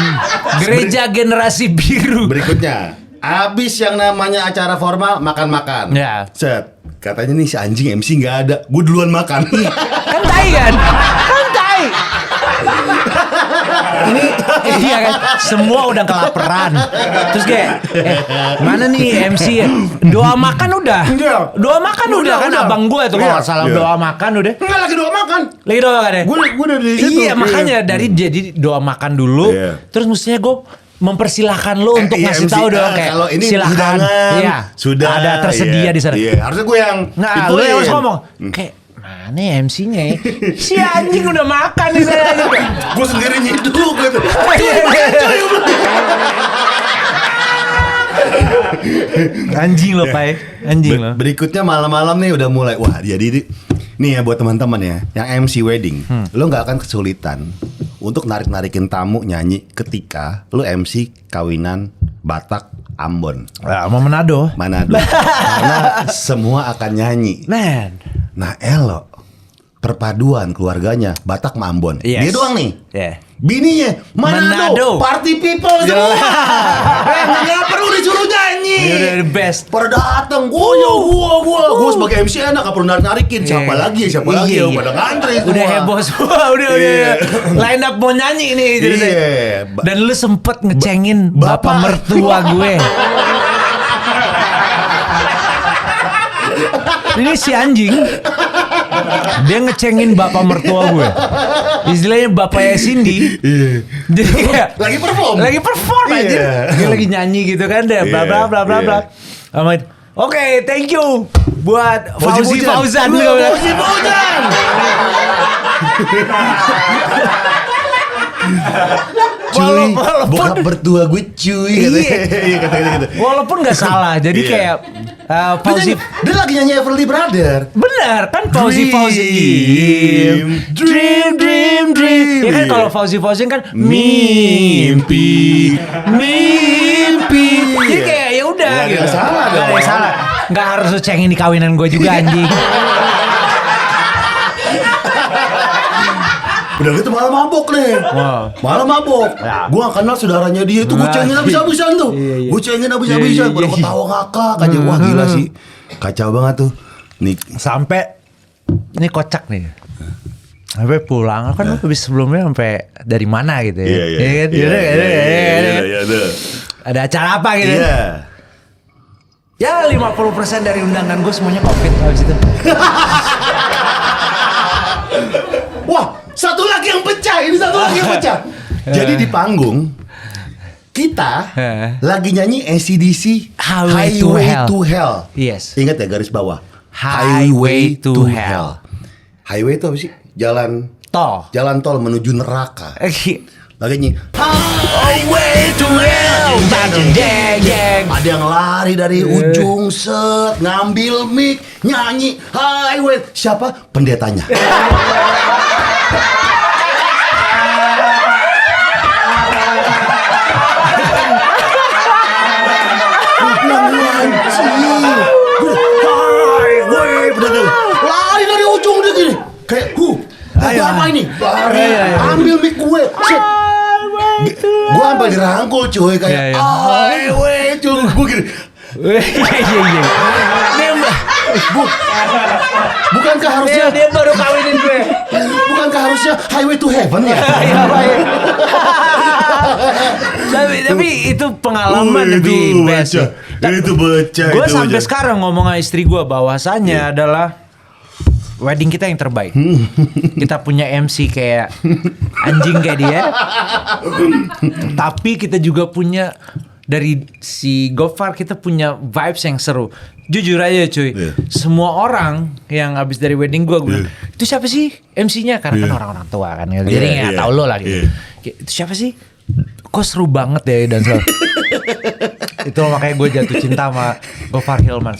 Gereja generasi biru. Berikutnya, abis yang namanya acara formal makan-makan. Ya. Set. Katanya nih si anjing MC nggak ada. Gue duluan makan. Kan tai. Ini iya kan, semua udah kelaparan. Terus kayak mana nih MC ya? Doa makan udah kan abang gue tuh kalau salah doa makan udah. Enggak lagi doa makan ya? Gue udah di situ. Iya makanya jadi doa makan dulu. Terus mestinya gue mempersilahkan lo untuk ngasih tahu dong kayak kalau ini silakan. Iya. Sudah ada tersedia di sana. Iya, harusnya gue yang lu yang harus ngomong kayak mana MC-nya ya? Si anjing udah makan nih saya gitu. Gue sendiri nyiduk gitu. Anjing lo, Pai. Anjing lo. Berikutnya malam-malam nih udah mulai. Wah, jadi nih ya buat teman-teman ya, yang MC wedding, lo nggak akan kesulitan untuk narik-narikin tamu nyanyi ketika lo MC kawinan Batak Ambon. Sama Manado. Karena semua akan nyanyi. Nah Elo perpaduan keluarganya Batak sama Ambon. Dia doang nih. Bininya Manado. Party people semua. Nggak perlu disuruh nyanyi. You're the best. Pada datang, gua sebagai MC enak, gak perlu narikin. Siapa lagi yang pada ngantri semua. Udah heboh semua, udah. Line up mau nyanyi nih. Dan lu sempet ngecengin bapak mertua gue. Ini si anjing, dia ngecengin bapak mertua gue. Istilahnya bapaknya Cindy. Jadi kayak lagi perform aja. Dia lagi nyanyi gitu kan, deh bla bla bla bla bla. Oke, thank you buat Fauzi Fauzan. Fauzi Fauzan. Cuy, bokap bertua gue cuy. Katanya gitu. Walaupun nggak salah, jadi kayak Fauzi. Dia lagi nyanyi Everly Brother. Benar kan, Fauzi. Dream. Ya kan kalau Fauzi kan mimpi. Jadi kayak ya udah gitu. Nggak salah. Nggak harus cengin di kawinan gue juga anjing. Udah gitu malah mabok nih. Malah mabok. Ya. Gue gak kenal saudaranya dia itu. Gue cengin habis-habisan tuh. Gue cengin habis-habisan. Pada ketawa ngakak aja. Wah gila sih. Kacau banget tuh. Nih. Sampai ini kocak nih. Sampai pulang kan habis sebelumnya sampai dari mana gitu ya. Iya. Ada acara apa gitu. Ya 50% dari undangan gue semuanya COVID habis itu. Wah, satu lagi yang pecah. Jadi di panggung kita lagi nyanyi AC/DC Highway to Hell. Yes. Ingat ya garis bawah. Highway to Hell. Highway itu apa sih? Jalan tol menuju neraka. Lagi nyanyi Highway to Hell. Ada yang lari dari ujung set, ngambil mic, nyanyi Highway. Siapa? Pendetanya. Lari dari ujung dia gini. Kayak apa ini? Lari, ambil mic gue. Gue sampai dirangkul cuy kayak highway to gue gini. Bukankah harusnya dia baru kawinin gue. Bukankah harusnya highway to heaven ya? Tapi itu pengalaman lebih best. Itu bocah. Gue sampai sekarang ngomong sama istri gue bahwasannya adalah wedding kita yang terbaik. Kita punya MC kayak anjing kayak dia. Tapi kita juga punya dari si Gofar, kita punya vibes yang seru. Jujur aja cuy, semua orang yang abis dari wedding gue bilang, itu siapa sih MC-nya? Karena kan orang-orang tua kan, jadi nggak tahu lo lah gitu. Itu siapa sih? Kok seru banget ya dan selalu. Itu makanya gue jatuh cinta sama Gofar Hilman.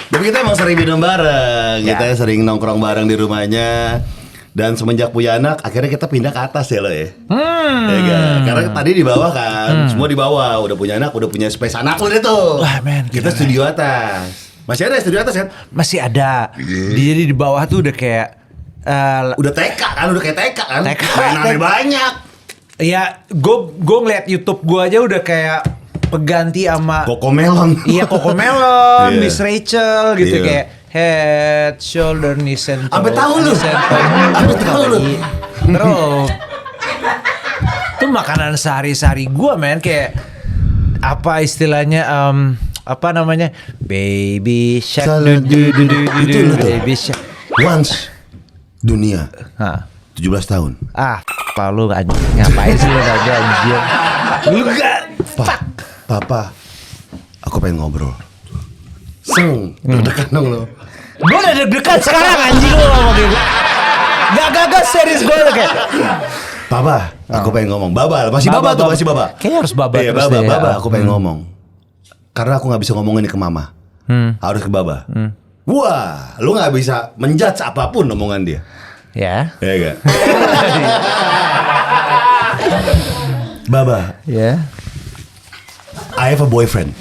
Tapi kita emang sering minum bareng, kita sering nongkrong bareng di rumahnya. Dan semenjak punya anak, akhirnya kita pindah ke atas ya lo ya. Karena tadi di bawah kan, semua di bawah. Udah punya anak, udah punya space anak lo deh tuh. Wah men, kita studio atas. Masih ada studio atas kan? Masih ada. Jadi di bawah tuh udah kayak udah TK kan, udah kayak TK kan. Mainannya banyak. Ya, gue ngeliat YouTube gue aja udah kayak peganti sama Cocomelon. Iya, Cocomelon, Miss Rachel gitu kayak head, shoulder, knees and toe. Sampai tahu lu. Terus itu makanan sehari-hari gue men, kayak apa istilahnya apa namanya? Baby shark. Itu Baby shark. Once dunia. 17 tahun. Lu ngapain sih lu aja anjir. Lu enggak. Papa, aku pengen ngobrol. Deg-degan dong lo. Gue udah deg-degan sekarang anjing lo ngomong gitu. Gak serius gue udah kayak Papa, aku pengen ngomong. Baba, masih Baba tuh, masih Baba. Kayaknya harus Baba. Iya, Baba, aku pengen ngomong. Karena aku gak bisa ngomong ini ke Mama. Harus ke Baba. Wah, lu gak bisa menjudge apapun omongan dia. Ya. Iya gak? Baba. Ya. I have a boyfriend.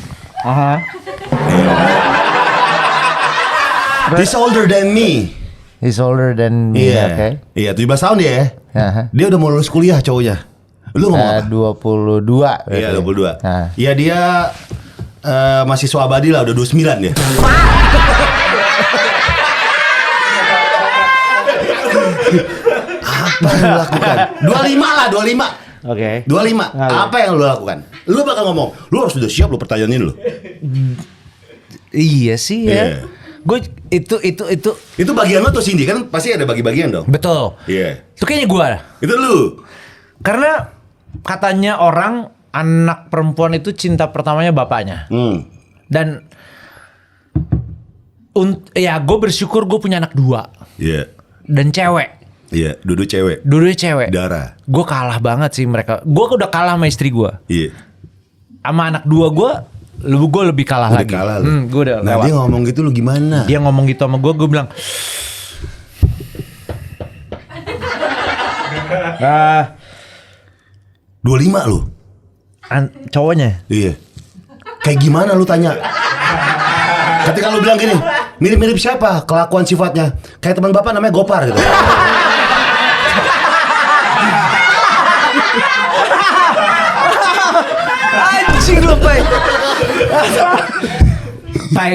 He's older than me. He's older than me, Iya. okay. Iya, 17 tahun dia ya. Aha. Dia udah mau lulus kuliah cowoknya. Lu ngomong apa? 22. Iya, 22. Nah. Iya, dia mahasiswa abadi lah, udah 29 ya. Apa yang lu lakukan? 25 lah, 25. Oke. 25. Lalu. Apa yang lu lakukan? Lu bakal ngomong, lu harus sudah siap lu pertanyaan ini lu. Iya sih ya. Iya. Gue itu Itu bagian lu tuh Cindy kan pasti ada bagi-bagian dong. betul. Iya. Itu kayaknya gue. Itu lu. Karena katanya orang anak perempuan itu cinta pertamanya bapaknya. Dan ya gue bersyukur gue punya anak 2 Iya. dan cewek. Iya, duduk cewek. Dua-duanya cewek. Darah. Gue kalah banget sih mereka. Gue udah kalah sama istri gue. Iya. Sama anak 2 gue lebih kalah Udah lagi. kalah lu. Gue udah Nah, lewat. dia ngomong gitu lu gimana? Dia ngomong gitu sama gue bilang, ah, 25 lu. cowoknya. Iya. Kayak gimana lu tanya? Ketika lu bilang gini, mirip-mirip siapa? Kelakuan sifatnya kayak teman bapak namanya Gopar gitu. Anjing lu, Pai. Pai,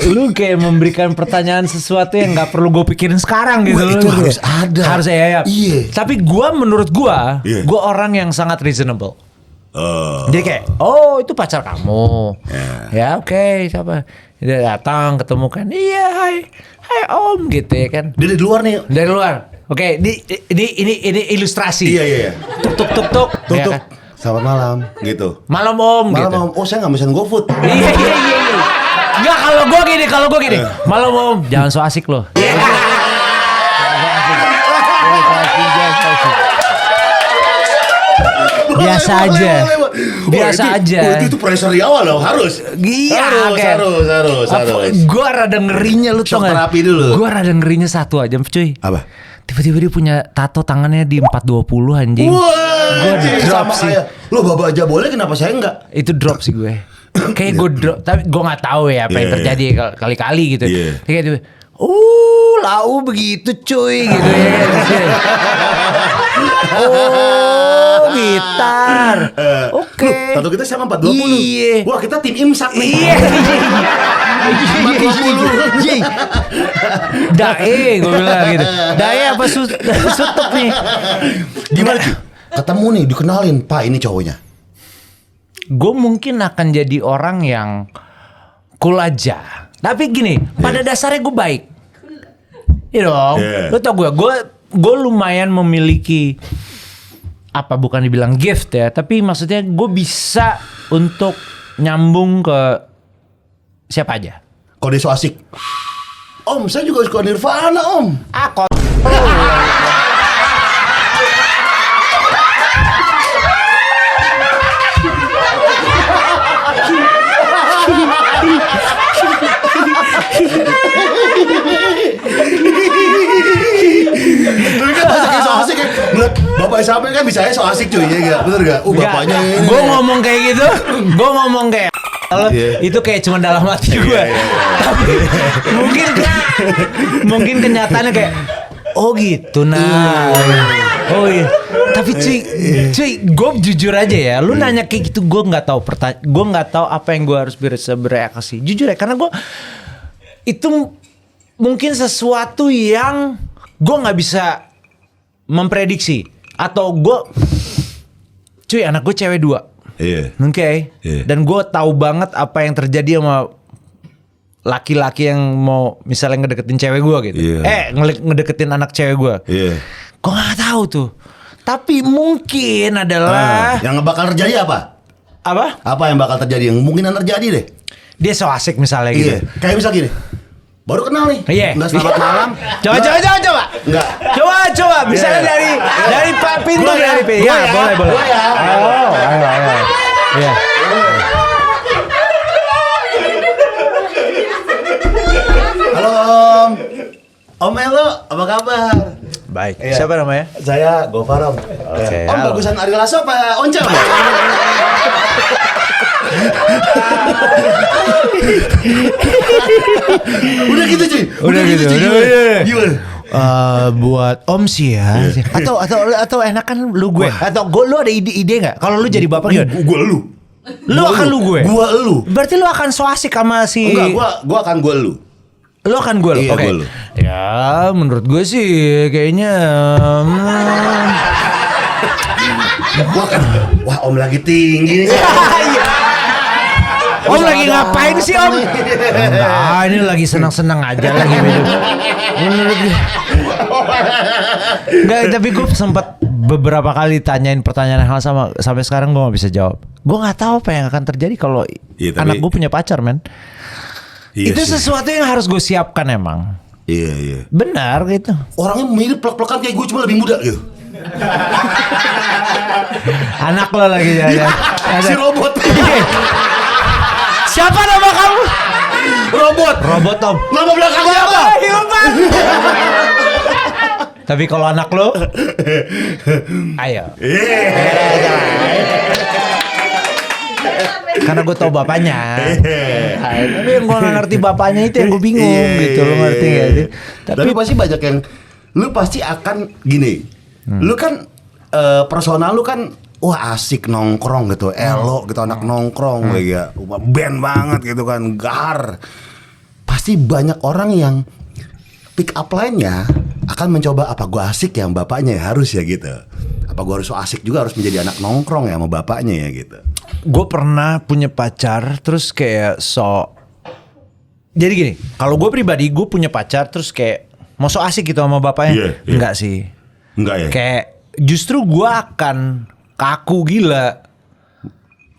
lu kayak memberikan pertanyaan sesuatu yang nggak perlu gue pikirin sekarang gitu. Wah, itu harus ada. Harus ya. Iya. Tapi menurut gue orang yang sangat reasonable. Oh. Jadi kayak, oh itu pacar kamu. Ya oke, siapa? Dia datang ketemu kan. Iya, hai om gitu ya kan. Dia dari luar nih. Dari luar. Oke, ini ilustrasi. Iya. Tuk. Tuk. Ya kan? Selamat malam gitu. Malam om Malam gitu. om. Oh, saya nggak mesen GoFood. Iya. Enggak, kalau gue gini. Malam om, jangan so asik loh. Biasa aja. Biasa aja. Itu pressure di awal dong, harus. Iya, Harus. Gue rada ngerinya lu tau Shock gak? terapi dulu. Gue rada ngerinya satu aja cuy. Apa? Tiba-tiba dia punya tato tangannya di 420 anjing. Wah, Gue di drop sama sih. kayak, lo baba aja boleh, kenapa saya enggak? Itu drop sih gue. Kayak gue drop, tapi gue nggak tahu ya apa yang terjadi kali-kali gitu. Kayak gitu. Lau begitu cuy gitu ya. Oh, gitar. Oke. Tato kita sama 420. Iya. Wah, kita tim imsak nih. Iya. 420. Dae gue bilang gitu. Dae apa sutup nih? Gimana sih? Ketemu nih, dikenalin, Pak ini cowoknya. Gue mungkin akan jadi orang yang cool aja. Tapi gini, pada dasarnya gue baik. Iya dong. Lo tau gue lumayan memiliki apa, bukan dibilang gift ya, tapi maksudnya gue bisa untuk nyambung ke siapa aja. Kalau dia so asik. Om, saya juga suka Nirvana, Om. Tapi kan asik so asik kan. Ngeliat bapak sampai kan bisa so asik cuy, ya gak? Bener gak? Bapaknya ini. Gue ngomong kayak gitu, gue ngomong kayak itu kayak cuma dalam hati gue. Tapi mungkin kenyataannya kayak oh gitu nah. Oh iya. Tapi cuy, gue jujur aja ya. Lu nanya kayak gitu, gue nggak tahu gue nggak tahu apa yang gue harus bereaksi. Jujur ya, karena gue itu mungkin sesuatu yang gue nggak bisa memprediksi, atau cuy, anak gue cewek 2. Iya. Oke. Dan gue tahu banget apa yang terjadi sama laki-laki yang mau misalnya ngedeketin cewek gue gitu. Ngedeketin anak cewek gue. Gue nggak tahu tuh. Tapi mungkin adalah yang bakal terjadi apa? Apa? Apa yang bakal terjadi? Yang mungkin terjadi deh. Dia so asik misalnya gitu. Kayak misal gini. Baru kenal nih. Udah selamat malam. Coba. Enggak. Coba. Misalnya dari pintu dari pintu. Ya, boleh. Gua ya. Ayo. Iya. Halo Om. Om Elo, apa kabar? Baik. Siapa namanya? Saya Gopar Om. Oke, Om halo. bagusan Ari Lasso apa Onca? Om? Udah gitu cuy. Udah gitu. Gimana? buat Om sih ya. Atau enakan lu gue. Atau lu ada ide nggak? Kalau lu jadi bapak gimana? Gue lu. Lu akan lu gue. Gua lu. Berarti lu akan so asik sama si. Enggak, gua akan gue lu. Lu akan gue lu. Iya, Oke. gua lu. Ya, menurut gue sih kayaknya Wah, Om lagi tinggi nih. Om lagi ngapain sih Om? Enggak, ini lagi senang-senang aja lagi hidup. Menurut gue. Enggak, tapi gue sempat beberapa kali tanyain pertanyaan hal sama, sampai sekarang gue gak bisa jawab. Gue gak tahu apa yang akan terjadi kalau anak gue punya pacar, men. Iya itu sih. sesuatu yang harus gue siapkan emang. Iya. Benar gitu. Orangnya mirip plek-plekan kayak gue, cuma lebih muda gitu. Anak lo lagi ya. Si robot. Siapa nama kamu? Robot Om. Nama belakangnya apa? Tapi kalau anak lo, ayo. Karena gue tau bapaknya. Tapi yang gue gak ngerti bapaknya itu yang gue bingung gitu. Lo ngerti gak sih? Tapi pasti banyak yang lu pasti akan gini. Lu kan personal lu kan wah asik nongkrong gitu, elo gitu, anak nongkrong ya, band banget gitu kan, gar. Pasti banyak orang yang pick up line-nya akan mencoba, apa gua asik ya sama bapaknya ya, harus ya gitu. Apa gua harus so asik juga, harus menjadi anak nongkrong ya sama bapaknya ya gitu. Gue pernah punya pacar terus kayak jadi gini, kalau gue pribadi gue punya pacar terus kayak mau so asik gitu sama bapaknya. Enggak sih. Enggak ya. Kayak justru gue akan kaku gila.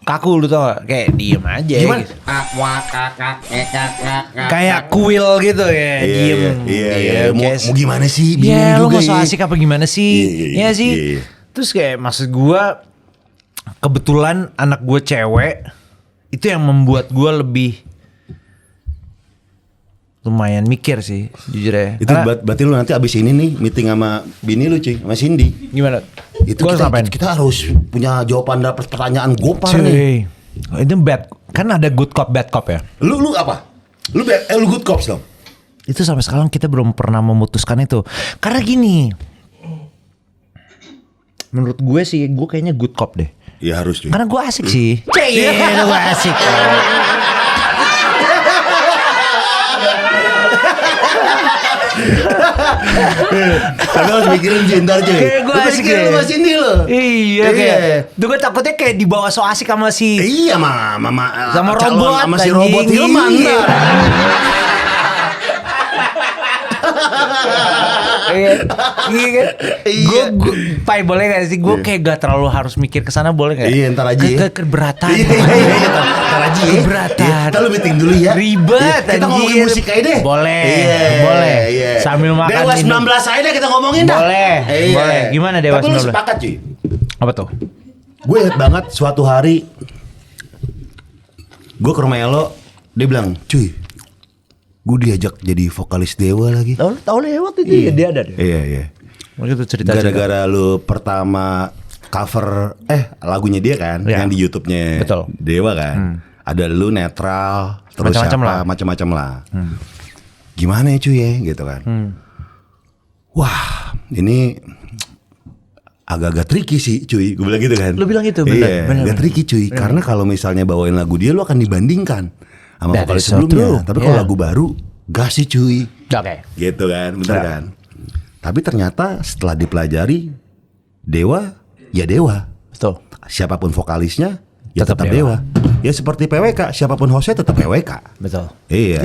Kaku, lu tau gak? Kayak diem aja. Gimana? Gitu. Kayak kuil gitu ya. Diem. Iya. Mau gimana sih? Iya, lu mau so asik apa gimana sih? Iya sih. Iya. Terus kayak maksud gue, kebetulan anak gue cewek, itu yang membuat gue lebih lumayan mikir sih, jujur ya. Itu berarti lu nanti abis ini nih meeting sama bini lu cuy, sama Cindy. Gimana? Itu Gua kita harus punya jawaban dapat pertanyaan gopar nih. Itu bad, kan ada good cop bad cop ya. Lu apa? Lu good cops dong. Itu sampai sekarang kita belum pernah memutuskan itu. Karena gini, menurut gue sih, gue kayaknya good cop deh. Iya harus cuy. Karena gue asik sih. Iya, gue asik. Tapi harus mikirin cinta cuy. Gue asik mikirin lu sama Cindy lo. Iya kayak. Tuh gue takutnya kayak dibawa so asik sama si. Iya sama robot. sama si robot Hilman. Iya. Gue Pai boleh gak sih? Gue kayak gak terlalu harus mikir kesana, boleh gak? Iya, ntar aja ya. Keberatan. Iya, ntar aja ya. Keberatan. Kita lu meeting dulu ya. Ribet. Kita ngomongin musik aja deh. Boleh. Iya, boleh. Iya. Sambil makan. Dewa 19 aja deh kita ngomongin dah. Boleh. Iya. Boleh. Gimana Dewa 19? Tapi lu sepakat cuy. Apa tuh? Gue inget banget suatu hari gue ke rumah Elo, dia bilang, cuy, gue diajak jadi vokalis Dewa lagi. Tahu lewat itu ya, dia ada deh. Iya. Itu cerita. Gara-gara lu pertama cover lagunya dia kan, Ya. yang di YouTube-nya Betul. Dewa kan. Ada lu netral, terus Macam-macam lah. macam-macam lah. Gimana ya cuy ya, gitu kan. Wah, ini agak-agak tricky sih cuy, gue bilang gitu kan. Lu bilang gitu, bener, Iya, bener, agak bener. tricky cuy, karena kalau misalnya bawain lagu dia, lu akan dibandingkan sama That vokalis is so sebelumnya. true. Tapi kalau Yeah. lagu baru, gak sih cuy. Oke. Gitu kan, bener Ya. kan. Tapi ternyata setelah dipelajari, Dewa, ya Dewa. Betul. Siapapun vokalisnya, ya Tetap tetap Dewa. Ya seperti PWK, siapapun hostnya tetap PWK. Betul. Iya.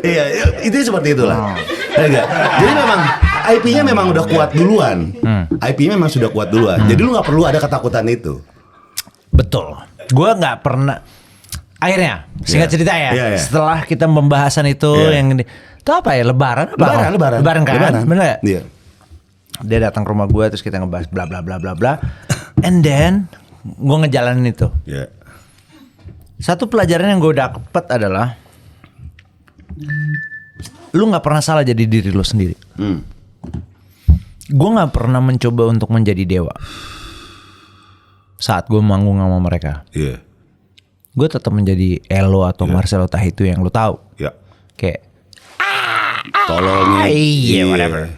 Iya, itu seperti itulah. Ya enggak? Jadi memang IP-nya memang udah kuat duluan. IP-nya memang sudah kuat duluan. Jadi lu nggak perlu ada ketakutan itu. Betul. Gue nggak pernah. Akhirnya, singkat Iya. cerita ya. Iya. Setelah kita pembahasan itu Iya. yang ini, itu apa ya? Lebaran apa? Lebaran kan? Lebaran. Bener gak? Iya. Dia datang ke rumah gue terus kita ngebahas bla bla bla bla bla. And then gue ngejalanin itu. Iya. Satu pelajaran yang gue dapet adalah lu nggak pernah salah jadi diri lu sendiri. Gue nggak pernah mencoba untuk menjadi Dewa. saat gue manggung sama mereka. Iya. Gue tetap menjadi Elo atau Marcelo Tahitu yang lu tahu. Iya. Kayak tolong. iya whatever.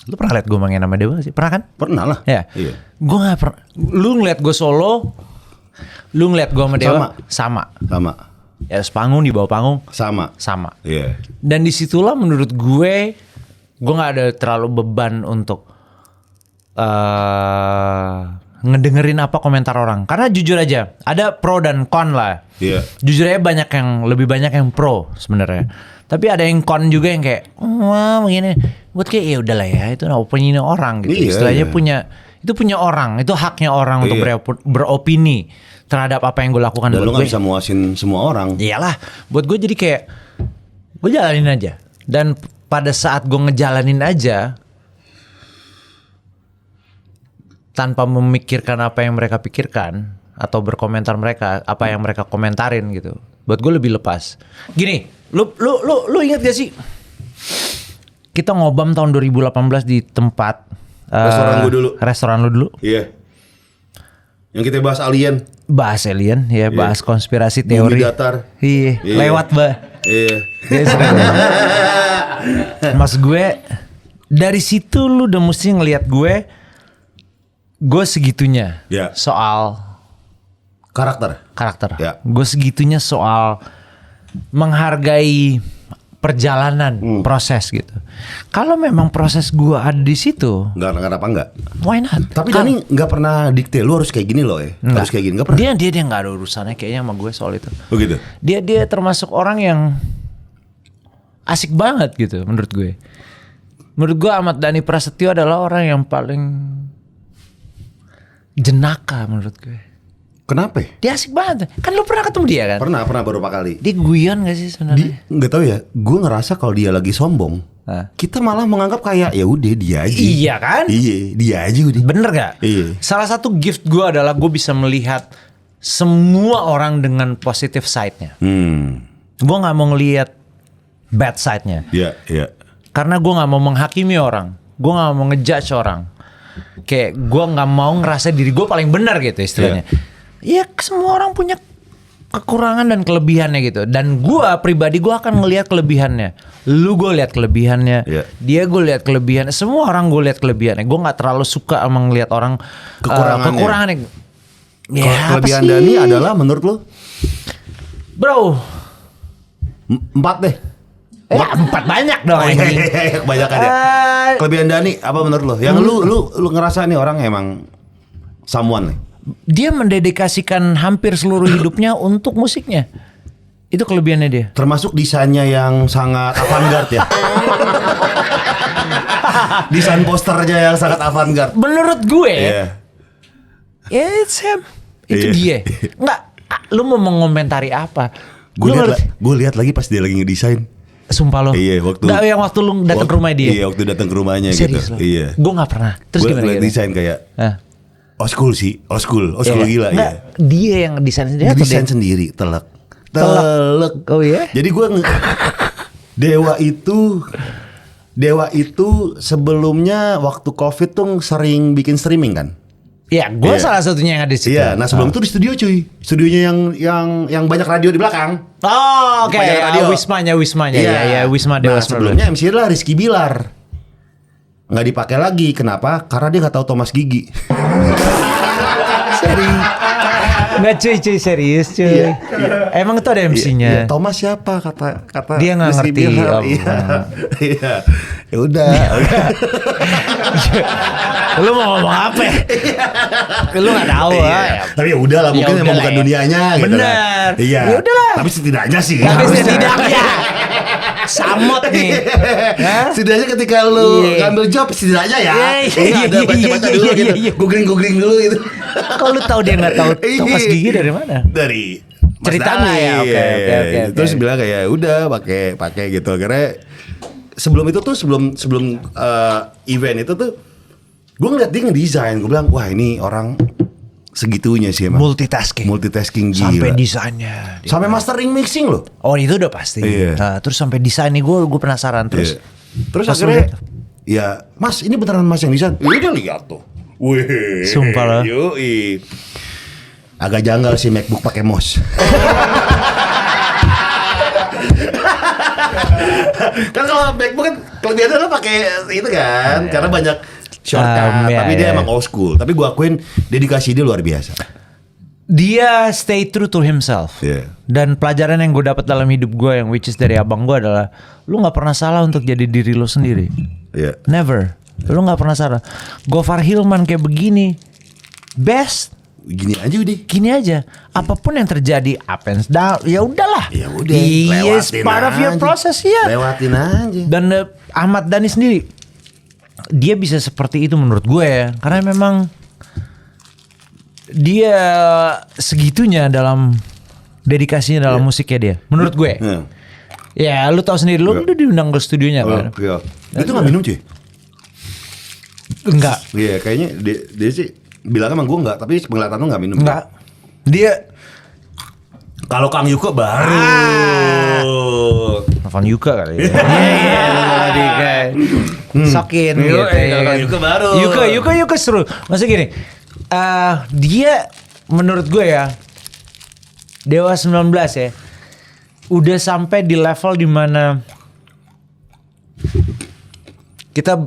Lu pernah liat gue main sama Dewa sih? Pernah kan? Pernah lah. Ya. Iya. Gue gak pernah. Lu ngeliat gue solo, lu ngeliat gue sama Dewa sama. Ya sepanggung di bawah panggung sama. Iya. Dan disitulah menurut gue nggak ada terlalu beban untuk ngedengerin apa komentar orang. Karena jujur aja ada pro dan con lah. Iya. Jujur aja lebih banyak yang pro sebenarnya. Tapi ada yang con juga yang kayak wah begini. Buat kayak ya udahlah ya itu opini orang gitu. Iya, Istilahnya punya orang, itu haknya orang untuk beropini terhadap apa yang gue lakukan. Dan lu gak bisa muasin semua orang. Iyalah, buat gue jadi kayak gue jalanin aja. Dan pada saat gue ngejalanin aja tanpa memikirkan apa yang mereka pikirkan atau berkomentar mereka apa yang mereka komentarin gitu, buat gue lebih lepas. Gini, lu ingat gak sih kita ngobam tahun 2018 di tempat restoran gue dulu. Restoran lu dulu? Iya. Yang kita bahas alien. Bahas alien, ya, bahas konspirasi teori. Bumi datar. Iya, lewat Iya. Mas gue dari situ lu udah mesti ngelihat gue segitunya soal karakter. Ya. Gue segitunya soal menghargai perjalanan proses gitu. Kalau memang proses gue ada di situ, nggak apa-apa. Why not? Tapi Dani nggak pernah dikte lu harus kayak gini loh ya. Harus kayak gini, nggak pernah. Dia nggak ada urusannya kayaknya sama gue soal itu. Oh gitu. Dia termasuk orang yang asik banget gitu menurut gue. Menurut gue Ahmad Dhani Prasetyo adalah orang yang paling jenaka menurut gue. Kenapa? Dia asik banget. Kan lu pernah ketemu dia kan? Pernah beberapa kali. Dia guyon gak sih sebenarnya? Nggak tahu ya. Gue ngerasa kalau dia lagi sombong, kita malah menganggap kayak ya udah dia aja. Iya kan? Iya, dia aja udah. Bener gak? Iya. Salah satu gift gue adalah gue bisa melihat semua orang dengan positive side-nya. Gue nggak mau ngelihat bad side-nya. Iya. Karena gue nggak mau menghakimi orang. Gue nggak mau ngejudge orang. Kayak gue nggak mau ngerasa diri gue paling benar gitu istilahnya. Ya semua orang punya kekurangan dan kelebihannya gitu. Dan gue pribadi gue akan ngelihat kelebihannya. Lu gue lihat kelebihannya. Dia gue lihat kelebihannya. Semua orang gue lihat kelebihannya. Gue nggak terlalu suka sama ngelihat orang kekurangannya. Ya, kelebihan Dani adalah menurut lu? Bro, 4 deh. 4 banyak dong. Kebanyakan ya. Kelebihan Dani apa menurut lo? Yang lu ngerasa nih orang emang someone nih. Dia mendedikasikan hampir seluruh hidupnya untuk musiknya. Itu kelebihannya dia. Termasuk desainnya yang sangat avant-garde ya. Desain posternya yang sangat avant-garde. Menurut gue, it's him. Itu dia. Enggak, lu mau mengomentari apa? Gue lihat lagi pas dia lagi ngedesain. Sumpah lo. Iya, waktu lu datang ke rumah dia. Iya, waktu datang ke rumahnya. Serius gitu. Lo? Iya. Gue nggak pernah. Terus gua gimana? Gue desain kayak old school sih, old school gila. Nggak, dia yang desain sendiri. Desain sendiri, telek. Oh iya. Jadi gue Dewa itu sebelumnya waktu COVID tuh sering bikin streaming kan? Iya, gue salah satunya yang ada di situ. Iya, nah sebelum itu di studio cuy. Studionya yang banyak radio di belakang. Oh, oke. Banyak radio. Wismanya. Iya, Wisma Nah, Dewa. sebelumnya MC adalah Rizky Bilar. Nggak dipakai lagi. Kenapa? Karena dia nggak tahu Thomas Gigi. Nggak cuy serius cuy. Iya. Emang itu ada MC-nya. Iya, Thomas siapa kata dia nggak ngerti. Iya. Ya udah. Lu mau ngomong apa? Lu nggak tahu Tapi ya udah lah, mungkin emang bukan dunianya gitu. Bener. Iya. Ya udahlah. Tapi setidaknya sih. Samot nih. Setidaknya ketika lu ngambil job setidaknya ya. Ada baca-baca dulu gitu. Googling dulu gitu. Kok lu tahu dia nggak tahu Thomas Gigi dari mana? Dari ceritanya ya. Oke. Terus bilang kayak udah pakai gitu. Akhirnya sebelum itu tuh sebelum event itu tuh gue ngeliat dia ngedesain. Gue bilang wah ini orang segitunya sih emang. Multitasking gila. Sampai desainnya. Sampai mastering mixing loh. Oh itu udah pasti. Iya. Nah, terus sampai desain nih gue penasaran terus. Terus akhirnya ya Mas ini beneran Mas yang desain? Ya udah lihat tuh. Wih. Sumpah loh. Yoi. Agak janggal sih MacBook pakai mouse. Kan kalau MacBook kan kelebihannya lo pakai itu kan, karena banyak shortcut. Tapi dia emang old school. Tapi gua akuin dedikasi dia luar biasa. Dia stay true to himself. Dan pelajaran yang gue dapat dalam hidup gue yang which is dari abang gue adalah lu nggak pernah salah untuk jadi diri lo sendiri. Never. Lu nggak pernah salah. Gofar Hilman kayak begini, best. Gini aja udah. Gini aja. Apapun yang terjadi, up and down, ya udahlah. Ya udah. Yes, part of your process ya. Lewatin aja. Dan Ahmad Dhani sendiri, dia bisa seperti itu menurut gue ya, karena memang dia segitunya dalam dedikasinya dalam musiknya dia. Menurut gue. Ya, lu tahu sendiri, lu udah diundang ke studionya kan. Iya. Dia tuh nggak minum cuy. Enggak. Iya, kayaknya dia sih bilang emang gue enggak, tapi penglihatan lu nggak minum. Enggak. Dia kalau Kang Yuko baru. Telepon Yuka kali ya. Iya. Sokin gitu. Kalau Kang Yuko baru. Yuka seru. Maksudnya gini. Dia menurut gue ya Dewa 19 ya udah sampai di level dimana kita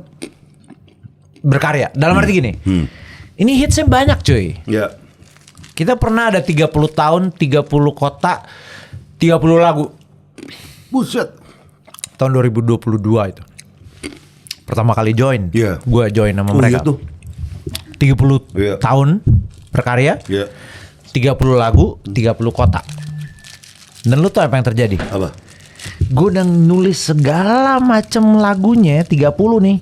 berkarya. Dalam arti gini, ini hitsnya banyak cuy. Kita pernah ada 30 tahun, 30 kota, 30 lagu. Buset. Tahun 2022 itu pertama kali join. Gue join sama mereka. Tuh. 30 tahun berkarya, 30 lagu, 30 kota. Dan lu tau apa yang terjadi? Apa? Gue udah nulis segala macem lagunya 30 nih.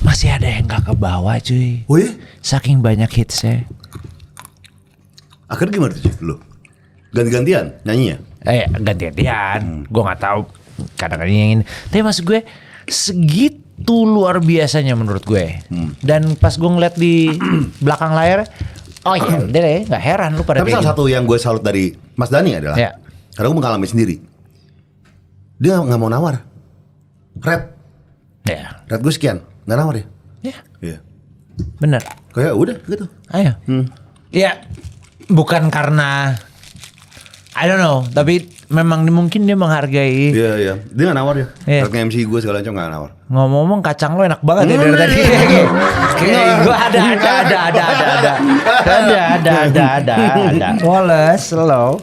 Masih ada yang gak kebawa cuy. Oh iya? Saking banyak hitsnya. Akhirnya gimana tuh lu? Ganti-gantian nyanyinya? Ganti-gantian. Gue gak tahu. Kadang-kadang yang ini. Tapi maksud gue segitu luar biasanya menurut gue. Dan pas gue ngeliat di belakang layar, oh ya udah deh, nggak heran lu pada. Tapi salah satu yang gue salut dari Mas Dhani adalah, karena gue mengalami sendiri, dia nggak mau nawar, rap gue sekian, nggak nawar ya. Iya. Bener. Kayak udah gitu. Ayo. Ya, bukan karena I don't know, tapi memang mungkin dia menghargai. Iya. Dia nggak nawar ya. Harga MC gue segala macam nggak nawar. Ngomong-ngomong kacang lo enak banget ya dari tadi. Gue ada. Wallace, lo.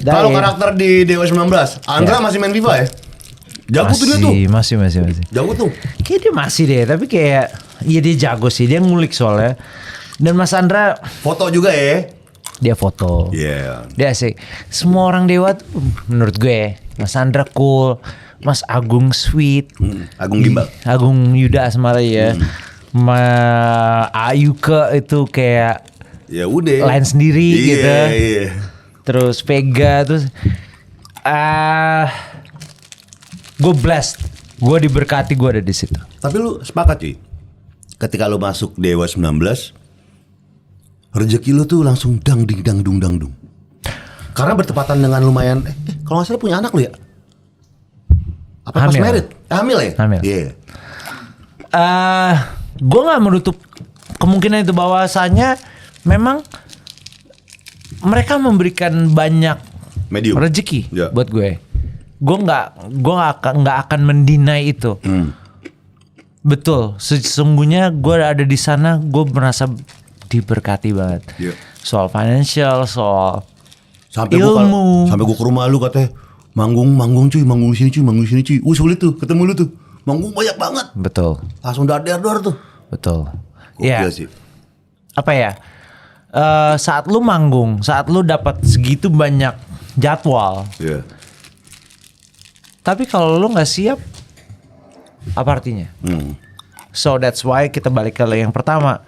Kalau karakter di Dewa 19, Andra masih main FIFA ya? Jago tuh dia tuh. Masih. Jago tuh. Kayak dia masih deh, tapi kayak iya dia jago sih, dia ngulik soalnya. Dan Mas Andra foto juga ya. Dia foto. Dia asik. Semua orang Dewa tuh menurut gue Mas Andra cool, Mas Agung sweet, Agung Gimbal, Agung Yuda Asmara ya, Ayuka itu kayak ya udah lain sendiri gitu. Terus Vega terus gue blessed, gue diberkati, gue ada di situ. Tapi lu sepakat cuy, ketika lu masuk Dewa 19, rezeki lu tuh langsung dang dung. Karena bertepatan dengan lumayan kalau nggak salah punya anak lu ya? Apa pas merit? Hamil ya? Hamil. Iya. Gue nggak menutup kemungkinan itu bahwasanya memang mereka memberikan banyak rezeki buat gue. Gue nggak akan mendinai itu. Betul. Sesungguhnya gue ada di sana, gue merasa diberkati banget. Soal financial, soal sampai ilmu. Sampai gue ke rumah lu katanya manggung cuy, manggung di sini cuy. Sulit tuh ketemu lu tuh. Manggung banyak banget. Betul. Langsung dar tuh. Betul. Gokil sih. Apa ya? Saat lu manggung, saat lu dapat segitu banyak jadwal. Tapi kalau lu nggak siap, apa artinya? So that's why kita balik ke yang pertama.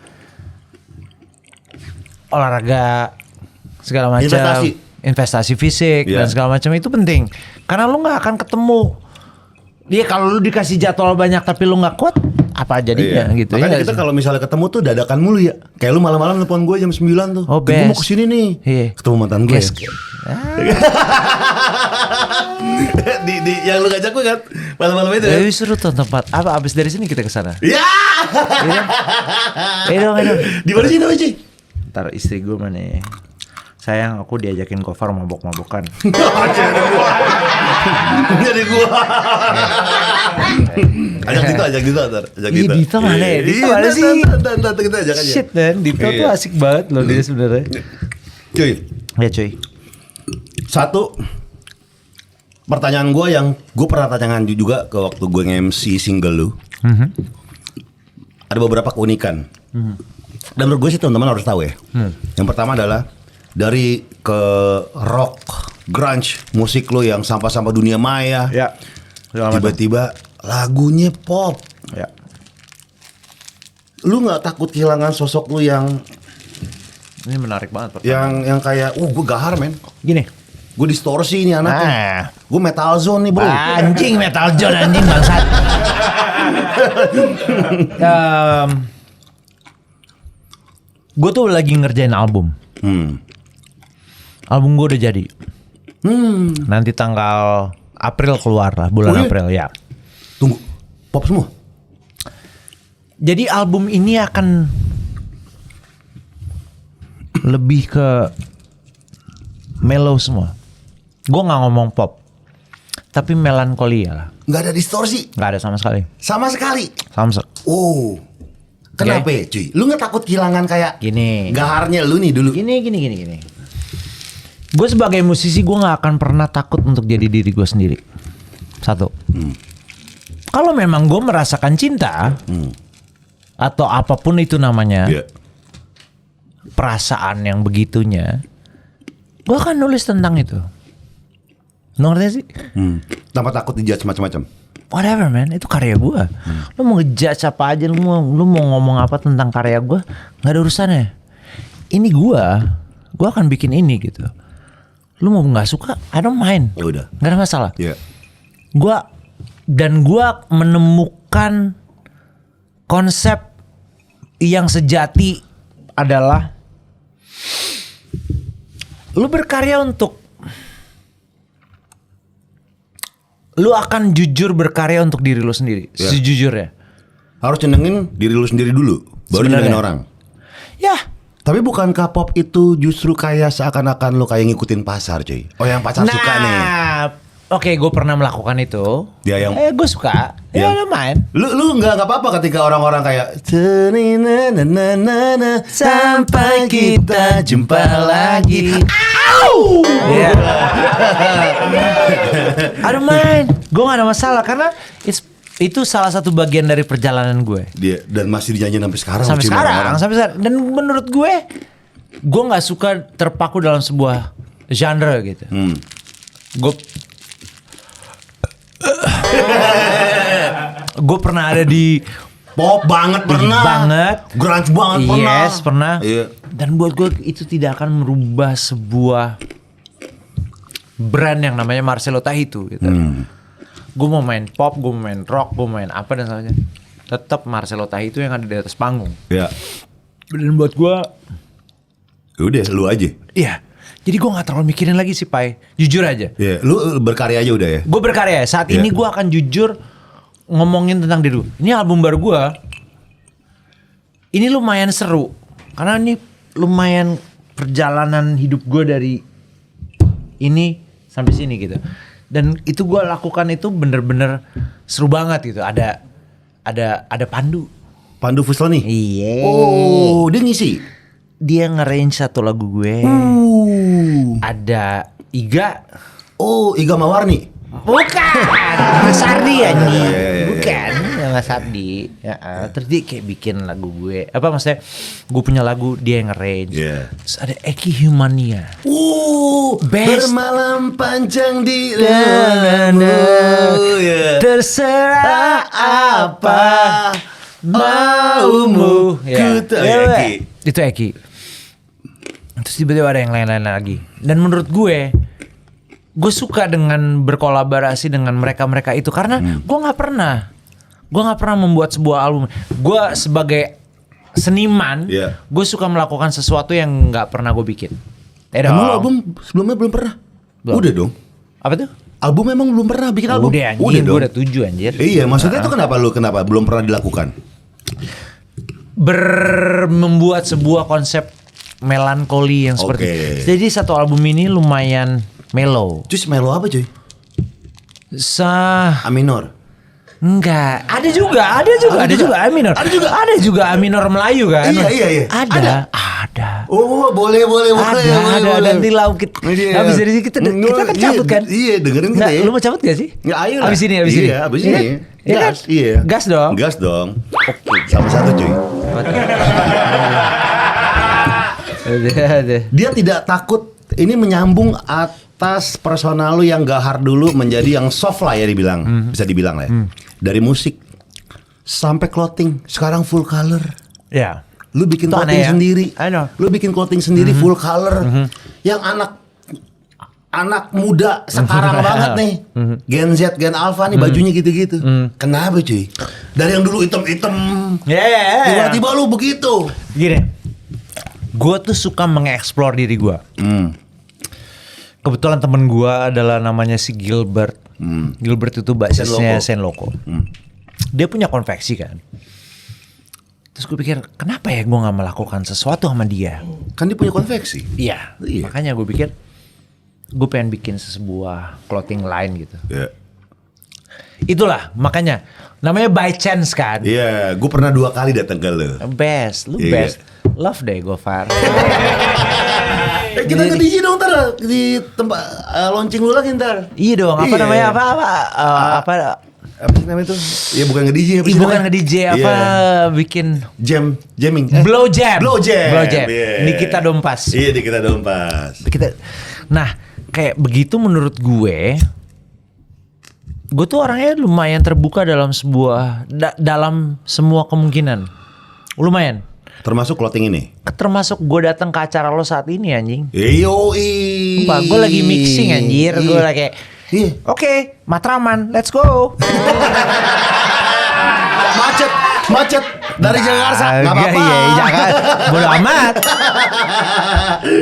Olahraga segala macam, investasi fisik dan segala macam itu penting. Karena lu nggak akan ketemu. Dia kalau lu dikasih jadwal banyak tapi lu nggak kuat, apa jadinya gitu. Makanya kita kalau misalnya ketemu tuh dadakan mulu ya. Kayak lu malam-malam nelfon gue jam 9 tuh. Gue mau kesini nih. Ketemu mantan gue. yang lu ngajak gue kan malam-malam itu. Tapi seru tuh tempat. Apa abis dari sini kita ke sana? Ya. Ayo dong. Di mana sih namanya, Ci? Ntar istri gue mana ya? Sayang, aku diajakin Gofar mabok-mabokan. Jadi gua. Ajak Dito. Iya, Dito mana ya? Dito mana sih? Ntar kita ajak aja. Shit man, Dito tuh asik banget loh dia sebenarnya. Cuy. Ya cuy. Satu pertanyaan gue yang gue pernah tanyakan juga ke waktu gue nge-MC single lu. Ada beberapa keunikan. Dan menurut gue sih teman-teman harus tahu ya. Yang pertama adalah dari ke rock, grunge, musik lo yang sampah-sampah dunia maya. Ya. Tiba-tiba lagunya pop. Ya. Lu nggak takut kehilangan sosok lu yang Ini menarik banget. yang kayak, gue gahar men. Gini. Gue distorsi ini anaknya. Gue metal zone nih bro. Anjing metal zone anjing bangsat. Gue tuh lagi ngerjain album. Album gue udah jadi. Nanti tanggal April keluar lah, bulan April ya. Tunggu, pop semua? Jadi album ini akan lebih ke mellow semua. Gue nggak ngomong pop, tapi melankolia lah. Nggak ada distorsi? Nggak ada sama sekali. Sama sekali? Okay. Kenapa ya cuy? Lu nggak takut kehilangan kayak Gini. gaharnya lu nih dulu? Gini. Gue sebagai musisi gue nggak akan pernah takut untuk jadi diri gue sendiri. Satu. Kalau memang gue merasakan cinta atau apapun itu namanya, perasaan yang begitunya, gue akan nulis tentang itu. Lu ngerti sih? Tanpa takut dijudge macam-macam. Whatever man, itu karya gue. Lu mau ngejudge apa aja, lu mau ngomong apa tentang karya gue, nggak ada urusannya. Ini gue akan bikin ini gitu. Lu mau nggak suka, I don't mind. Ya udah. Nggak ada masalah. Iya. Gue menemukan konsep yang sejati adalah lu berkarya untuk lu akan jujur berkarya untuk diri lu sendiri, sejujurnya. Harus nyenengin diri lu sendiri dulu, baru nyenengin orang. Ya. Tapi bukankah pop itu justru kayak seakan-akan lu kayak ngikutin pasar cuy? Oh yang pasar suka nih. Oke, gue pernah melakukan itu. Dia yang gue suka. Ya lumayan. Lu nggak apa-apa ketika orang-orang kayak Sampai kita jumpa lagi. Ya. Aduh main. Gue gak ada masalah karena itu salah satu bagian dari perjalanan gue. Dia dan masih dinyanyiin sampai sekarang. Sampai sekarang. Dan menurut gue nggak suka terpaku dalam sebuah genre gitu. Gue pernah ada di pop banget pernah. Grunge banget pernah. Yes, pernah. Iya. Dan buat gue itu tidak akan merubah sebuah brand yang namanya Marcelo Tahitu gitu. Gue mau main pop, gue mau main rock, gue mau main apa dan sebagainya. Tetap Marcelo Tahitu yang ada di atas panggung. Iya. Dan buat gue, udah lu aja. iya. Jadi gue gak terlalu mikirin lagi sih Pai. Jujur aja. Iya. Lu berkarya aja udah ya. Gue berkarya. Saat ini gue akan jujur ngomongin tentang diri gue. Ini album baru gue. Ini lumayan seru. Karena ini lumayan perjalanan hidup gue dari ini sampai sini gitu. Dan itu gue lakukan itu bener-bener seru banget gitu. Ada Pandu. Pandu Fuslani. Iya. Oh, dia ngisi. Dia nge-range satu lagu gue. Ada Iga. Oh, Iga Mawarni. Bukan. Mas Ardi anjing. Bukan. Ya Mas Ardi. Ya, terus dia kayak bikin lagu gue. Apa maksudnya? Gue punya lagu dia yang nge-range. Terus ada Eki Humania. Best. Bermalam panjang di Terserah apa maumu. Itu Eki. Terus tiba-tiba ada yang lain-lain lagi. Dan menurut gue suka dengan berkolaborasi dengan mereka-mereka itu karena gue nggak pernah membuat sebuah album. Gue sebagai seniman, gue suka melakukan sesuatu yang nggak pernah gue bikin. Emang album sebelumnya belum pernah? Belum. Udah dong. Apa tuh? Album memang belum pernah bikin album. Udah anjing, dong. gue udah 7 anjir. Iya, maksudnya itu kenapa belum pernah dilakukan? Membuat sebuah konsep melankoli yang seperti itu. Jadi satu album ini lumayan mellow. Cuy, mellow apa cuy? A minor. Enggak, ada juga A minor. Ada juga A minor Melayu kan? Iya. Ada. Oh, boleh. Ada. Nanti kita habis dari sini kita kan cabut kan? Iya, dengerin kita ya. Lu mau cabut gak sih? Ya, ayo lah. Abis ini. Iya, abis ini. Gas. Iya. Gas dong. Gas dong. Oke, sama satu cuy. Dia tidak takut ini menyambung atas personal lu yang gahar dulu menjadi yang soft lah ya dibilang. Bisa dibilang lah ya. Dari musik sampai clothing, sekarang full color. Ya. Lu bikin Itu clothing aneh ya? sendiri. I know. Lu bikin clothing sendiri full color. Yang anak muda sekarang banget nih. Gen Z, Gen Alpha nih bajunya gitu-gitu. Kenapa cuy? Dari yang dulu hitam-hitam. Tiba-tiba lu begitu. Gini. Gue tuh suka mengeksplor diri gue. Kebetulan temen gue adalah namanya si Gilbert. Gilbert itu basisnya Senloko. Dia punya konveksi kan. Terus gue pikir kenapa ya gue gak melakukan sesuatu sama dia. Kan dia punya konveksi. Iya. Makanya gue pikir gue pengen bikin sebuah clothing line gitu. Iya. Itulah makanya namanya by chance kan. Iya, gue pernah 2 kali datang ke lu. Best. Best. Love deh Gofar. Kita ke DJ dong ntar di tempat launching lu lagi ntar. Iya dong. Apa namanya apa namanya itu? Ya bukan nge DJ. Bukan nge DJ bikin jamming. Blow jam. Yeah. Nikita Dompas. Iya Nikita Dompas. Nah kayak begitu menurut gue tuh orangnya lumayan terbuka dalam dalam semua kemungkinan. Lumayan. Termasuk clothing ini? Termasuk gue datang ke acara lo saat ini anjing. Yoi. Sumpah gue lagi mixing anjir. Gue lagi Oke, Matraman, let's go. Macet dari Jakarta. Gak apa-apa. Iya, bodo amat.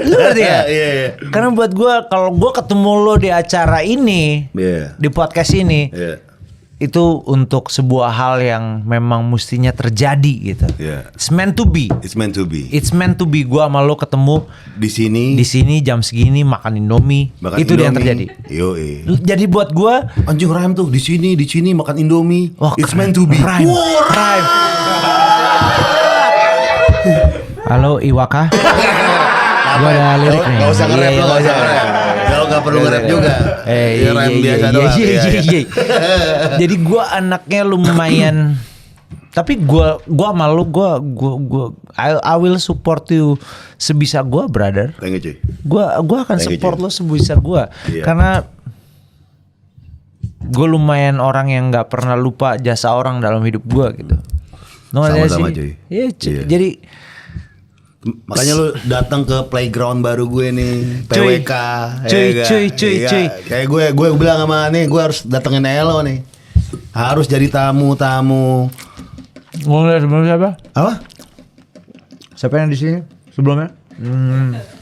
Lu ngerti ya? Iya. Karena buat gue kalau gue ketemu lo di acara ini, di podcast ini, itu untuk sebuah hal yang memang mestinya terjadi gitu. It's meant to be. It's meant to be. It's meant to be. Gua sama lo ketemu di sini jam segini makan Indomie. Itu dia yang terjadi. Yoi. Jadi buat gua anjing rhyme tuh di sini makan Indomie. Wah, it's meant to be. Rhyme. Halo Iwaka. Gua ada lirik nih. Gak usah nge-rap lo, Kalau gak perlu nge-rap juga. Rhyme biasa doang. Iya. Jadi gue anaknya lumayan. Tapi gue sama lu I will support you sebisa gue, brother. Thank you, cuy. Gue akan support lu sebisa gue. Karena gue lumayan orang yang nggak pernah lupa jasa orang dalam hidup gue gitu. Sama-sama, cuy. Iya. Jadi makanya lu datang ke playground baru gue nih, PWK. Cuy. Kayak gue bilang sama nih, gue harus datengin Elo nih. Harus jadi tamu. Ngomong sebelum siapa? Apa? Siapa yang di sini sebelumnya?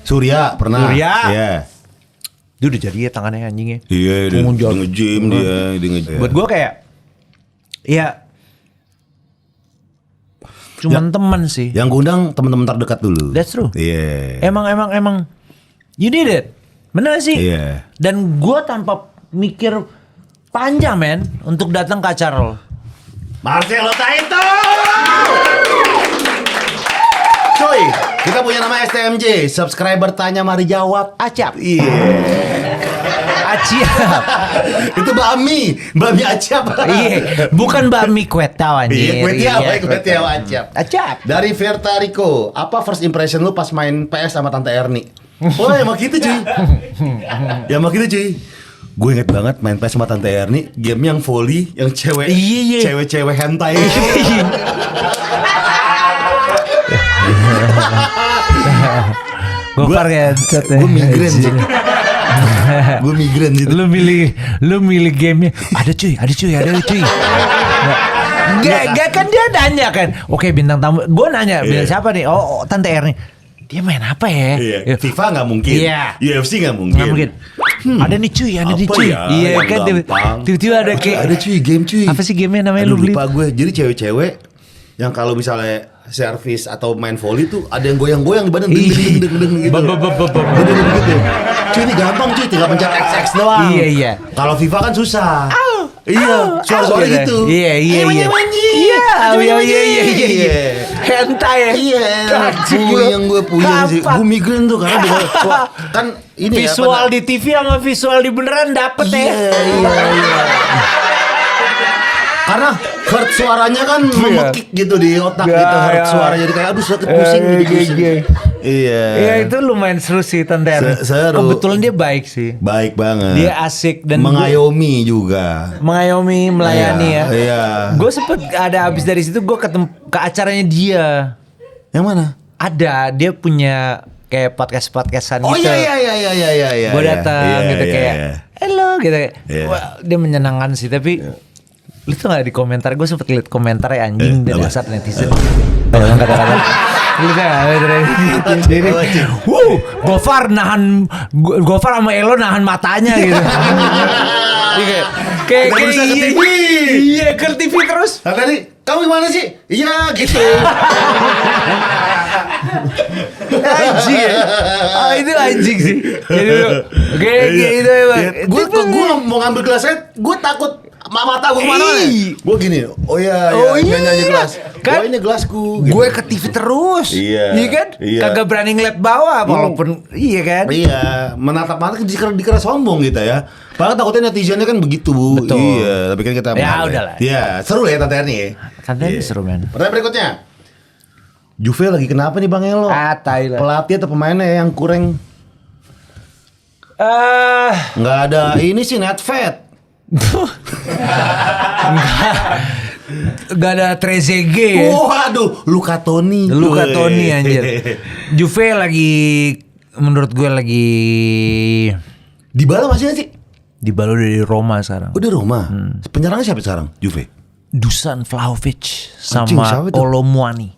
Surya pernah. Iya. Dia udah jadi ya tangannya anjingnya. Iya, dia nge-gym dia. Buat gue kayak ya cuman teman sih. Yang gue undang teman-teman terdekat dulu. That's true. Iya. Emang you did it. Bener sih. Iya. Dan gue tanpa mikir panjang men untuk datang ke acara lo. Marcelo Taito. Cuy, kita punya nama STMJ. Subscriber tanya mari jawab. Acap. Iya. Acap. Itu bakmi acap. Iya, bukan bakmi kuetau anjir. Iya, kuetiau acap. Acap. Dari Verta Rico, apa first impression lu pas main PS sama Tante Erni? Oh, emang gitu cuy. Ya emang gitu cuy. Gue inget banget main PS sama Tante Erni, game yang volley, yang cewek, cewek-cewek hentai. Gue migren sih. Gue migren gitu. Lu milih gamenya. Ada cuy. Gak kan dia nanya kan. Oke bintang tamu. Gue nanya bintang siapa nih? Oh Tante Erni. dia main apa ya? Iya. FIFA nggak mungkin. Iya. UFC nggak mungkin. Nggak mungkin. Ada nih cuy, ada nih Apa cuy. ya Iya yang kan gampang? tiba-tiba ada kayak Ada cuy, game cuy. apa sih gamenya namanya Aduh, lu beli? lupa gue. Jadi cewek-cewek yang kalau misalnya servis atau main volley tuh ada yang goyang-goyang di badan deng gitu. Deng gitu. Cuy ini gampang cuy, tinggal pencet XX doang. Iya. Kalau FIFA kan susah. Iya, suara-suara gitu. Iya. Iya. Hentai ya. Iya, yang gue puyeng sih. Gue migrain tuh karena kan ini visual di TV sama visual di beneran dapet ya. Iya. Karena hurt suaranya kan memekik gitu di otak gitu, hurt suara jadi kayak aduh sakit pusing jadi pusing. Iya. Iya itu lumayan seru sih Tender. Seru. Kebetulan dia baik sih. Baik banget. Dia asik dan mengayomi juga. Mengayomi, melayani ya. Iya. Gue sempet ada abis dari situ gue ketemu ke acaranya dia. Yang mana? Ada, dia punya kayak podcast-podcastan Oh gitu. iya. Gue datang gitu kayak, hello gitu. Iya. Wah, dia menyenangkan sih tapi lu tuh gak di komentar, gue sempet liat komentar ya anjing dari dasar netizen. Kata-kata. Lu tuh jadi, Gofar sama Elo nahan matanya gitu. Kayak iya ke TV terus. Nah, tadi kamu gimana sih? Iya gitu. Anjing ya. Itu anjing sih. Jadi kayak gitu emang. Gue mau ngambil gelasnya, gue takut mata gue kemana-mana. Gue gini, nyanyi gelas. Kan ini gelasku. Gitu. Gue ke TV terus. Iya kan? Iya. Kagak berani ngeliat bawah walaupun iya kan? Iya, menatap mata dikira sombong gitu ya. Padahal takutnya netizennya kan begitu, Bu. Betul. Iya, tapi kan kita Ya udahlah. Iya, seru ya Tante Erni. Tante Erni seru men. Pertanyaan berikutnya. Juve lagi kenapa nih Bang Elo? Tai lah. Pelatih atau pemainnya yang kurang nggak ada ini sih Nedved. Gak ada Trezeguet ya. Waduh, Luca Toni anjir. Juve lagi menurut gue lagi Dybala masih nggak sih? Dybala udah di Roma sekarang. Udah Roma. Penyerangnya siapa sekarang Juve? Dusan Vlahovic Anjing, sama siapa itu? Olomuani.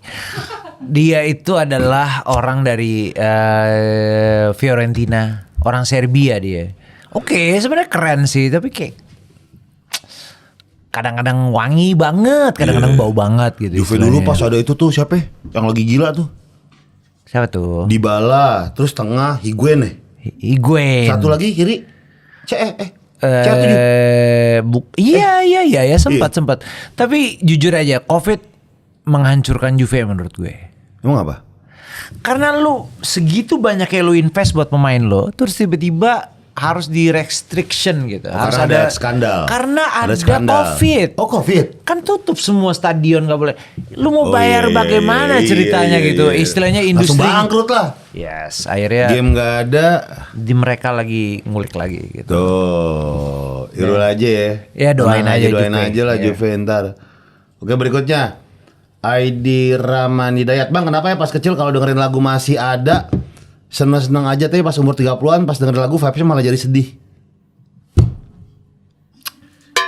Dia itu adalah orang dari Fiorentina, orang Serbia dia. Oke, sebenarnya keren sih, tapi kayak kadang-kadang wangi banget, kadang-kadang bau banget gitu. Juve dulu pas ada itu tuh siapa? Yang lagi gila tuh. Siapa tuh? Dybala, terus tengah Higuain nih. Higuain. Satu lagi kiri. Iya sempat. Tapi jujur aja Covid menghancurkan Juve menurut gue. Emang apa? Karena lu segitu banyak yang lu invest buat pemain lo, terus tiba-tiba harus di restriction gitu. Harus ada skandal. Karena ada skandal. Covid. Oh Covid. Kan tutup semua stadion gak boleh. Lu mau bayar bagaimana ceritanya gitu. Istilahnya industri. Langsung bangkrut lah. Yes, akhirnya Game gak ada. di mereka lagi ngulik lagi gitu. Tuh, Irul aja ya. Ya, doain aja Doain Juve. aja lah Iya. Juve ntar. Oke berikutnya. ID Ramani Dayat. Bang kenapa ya pas kecil kalau dengerin lagu masih ada seneng-seneng aja, tapi pas umur 30-an pas dengerin lagu vibesnya malah jadi sedih.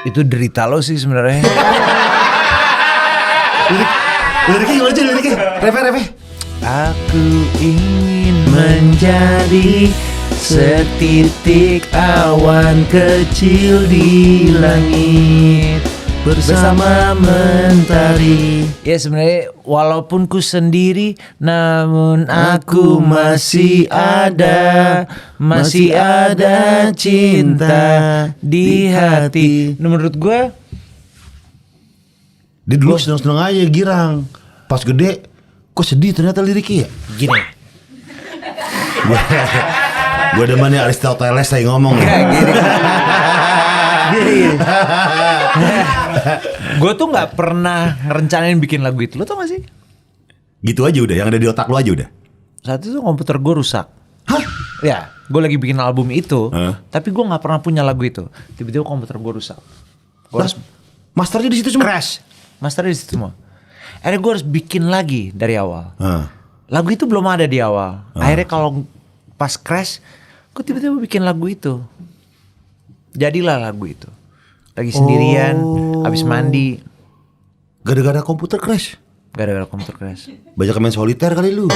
Itu derita lo sih sebenarnya. Liriknya gimana aja liriknya? Refe. Aku ingin menjadi setitik awan kecil di langit bersama mentari. Ya sebenarnya walaupun ku sendiri, namun aku masih ada cinta di hati. Menurut gue, Dia dulu seneng-seneng aja girang. Pas gede, kok sedih ternyata liriknya ya? gini. Gue demen nih Aristoteles saya ngomong ya. Gue tuh nggak pernah ngerencanain bikin lagu itu. Lo tau gak sih? Gitu aja udah, yang ada di otak lu aja udah. Saat itu komputer gue rusak. Hah? Ya, gue lagi bikin album itu, Hah? tapi gue nggak pernah punya lagu itu. Tiba-tiba komputer gue rusak. Gue harus Masternya di situ cuma crash, masternya di situ semua. Akhirnya gue harus bikin lagi dari awal. Hah. Lagu itu belum ada di awal. Akhirnya kalau pas crash, gue tiba-tiba bikin lagu itu. Jadilah lagu itu. Lagi sendirian, habis mandi. Gara-gara komputer crash. Gara-gara komputer crash. Banyak main soliter kali lu.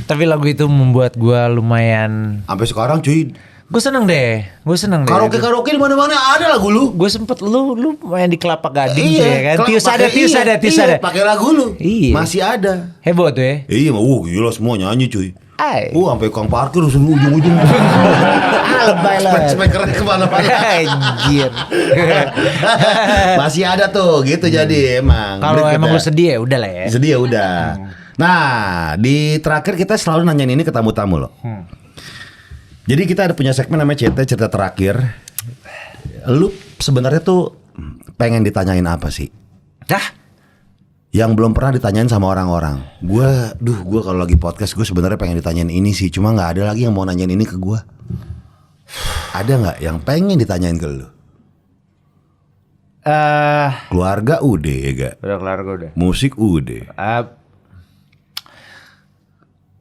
Tapi lagu itu membuat gue lumayan. Sampai sekarang cuy. Gue seneng deh. Karaoke di mana-mana ada lagu lu. Gue sempet lu main di Kelapa Gading Iya, tuh ya kan. Tius ada. Pakai lagu lu. Iya. Masih ada. Heboh tuh ya. Iya, gila semua nyanyi cuy. Ay. Sampai kang parkir ujung-ujung. Lebay lah. Speakernya kemana-mana. Anjir. Masih ada tuh gitu jadi emang. Kalau emang lu sedih ya udah lah ya. Sedih ya udah. Nah, di terakhir kita selalu nanyain ini ke tamu-tamu loh. Jadi kita ada punya segmen namanya cerita terakhir. Lu sebenarnya tuh pengen ditanyain apa sih? Yang belum pernah ditanyain sama orang-orang. Gue kalau lagi podcast gue sebenarnya pengen ditanyain ini sih. Cuma nggak ada lagi yang mau nanyain ini ke gue. Ada nggak yang pengen ditanyain ke lu? Keluarga udah ya gak? Udah keluarga udah. Musik udah.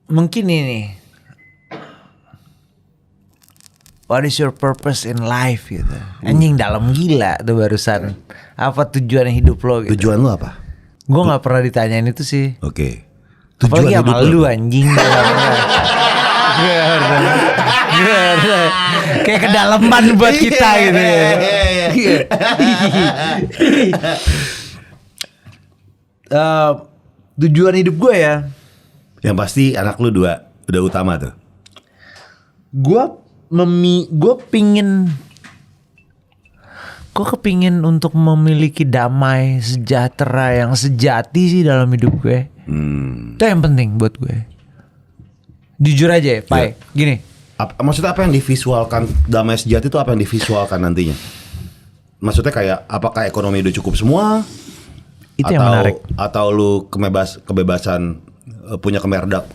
Mungkin ini. What is your purpose in life gitu. Anjing dalam gila tuh barusan. Apa tujuan hidup lo gitu. Tujuan lu apa? Gue gak pernah ditanyain itu sih. Oke. Apalagi sama lu anjing. Kayak kedalaman buat kita gitu ya. Tujuan hidup gue ya. Yang pasti anak lu udah utama tuh. Gue kepingin untuk memiliki damai sejahtera yang sejati sih dalam hidup gue. Itu yang penting buat gue. Jujur aja ya, Pai. Gini. Maksudnya apa yang divisualkan damai sejati itu apa yang divisualkan nantinya? Maksudnya kayak apakah ekonomi udah cukup semua? Itu yang menarik. Atau lu kebebasan punya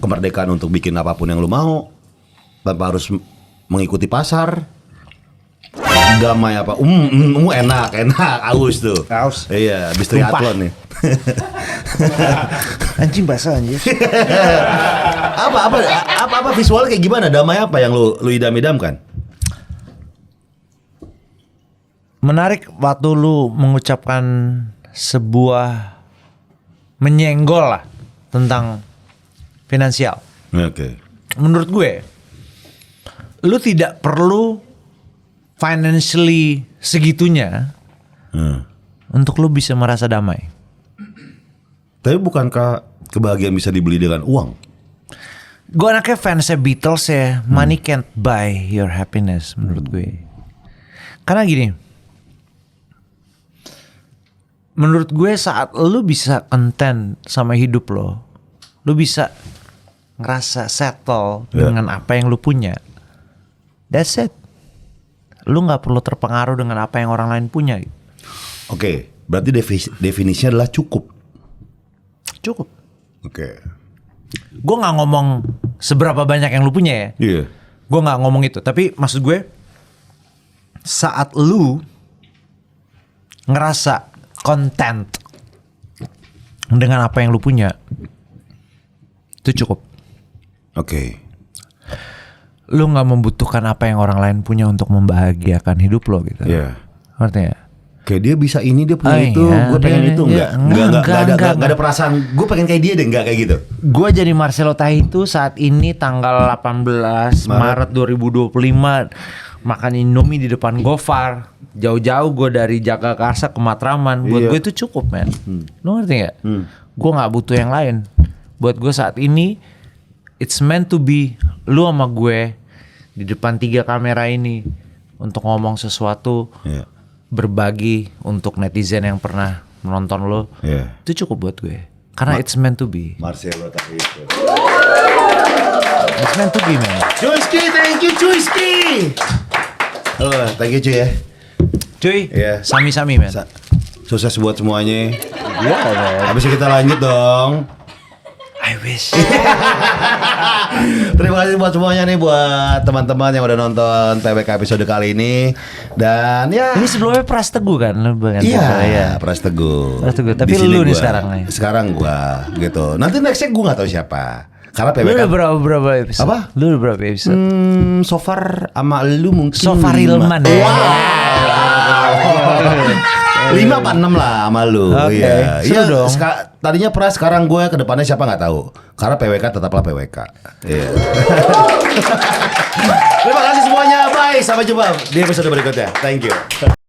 kemerdekaan untuk bikin apapun yang lu mau tanpa harus mengikuti pasar. Damai apa? Enak, aus tuh. Aus. Iya, habis triathlon nih. Anjing basah anjir. apa visual kayak gimana? Damai apa yang lu idam-idamkan? Menarik waktu lu mengucapkan sebuah menyenggol lah tentang finansial. Oke. Menurut gue, lu tidak perlu financially segitunya untuk lu bisa merasa damai. Tapi bukankah kebahagiaan bisa dibeli dengan uang? Gue anaknya fansnya Beatles ya. Money can't buy your happiness menurut gue. Karena gini, menurut gue saat lu bisa content sama hidup lo, lu bisa ngerasa settle dengan apa yang lu punya. That's it. Lu nggak perlu terpengaruh dengan apa yang orang lain punya. Oke, berarti definisinya adalah cukup. Cukup. Oke. Gue nggak ngomong seberapa banyak yang lu punya ya. Iya. Gue nggak ngomong itu. Tapi maksud gue, saat lu ngerasa content dengan apa yang lu punya, itu cukup. Oke. Lu nggak membutuhkan apa yang orang lain punya untuk membahagiakan hidup lo gitu. Iya. Ngerti ya? Kayak dia bisa ini, dia punya itu, iya, gue pengen itu enggak, nggak ada perasaan gue pengen kayak dia deh, nggak kayak gitu. Gue jadi Marcelo Tahitu saat ini tanggal 18 Maret 2025 makan Indomie di depan Gofar. Jauh-jauh gue dari Jagakarsa ke Matraman. Buat gue itu cukup, men. Lo ngerti gak? Gue gak butuh yang lain. Buat gue saat ini, it's meant to be lu sama gue di depan 3 kamera ini untuk ngomong sesuatu, berbagi untuk netizen yang pernah menonton lo. Itu cukup buat gue. Karena it's meant to be. Marcelo Tahitu. It's meant to be, man. Cuiski, thank you Cuiski. Thank you cuy ya. Cuy, sami-sami, man. Sukses buat semuanya. Iya, man. Habis kita lanjut dong. I wish. Terima kasih buat semuanya nih, buat teman-teman yang udah nonton PWK episode kali ini. Dan ya, ini sebelumnya Pras Teguh kan? Iya, Pras Teguh. Tapi lu nih sekarang nih. Sekarang gua gitu. Nanti nextnya gua nggak tahu siapa. Karena PWK. Lu udah berapa episode? Apa? Lu udah berapa episode? So far sama lu mungkin So far Ilman ya. Wow. 5 apa 6 lah sama lu. Oke, Iya. seru dong. Tadinya Pras, sekarang gue kedepannya siapa nggak tahu. Karena PWK tetaplah PWK. Iya. Terima kasih semuanya. Bye. Sampai jumpa di episode berikutnya. Thank you.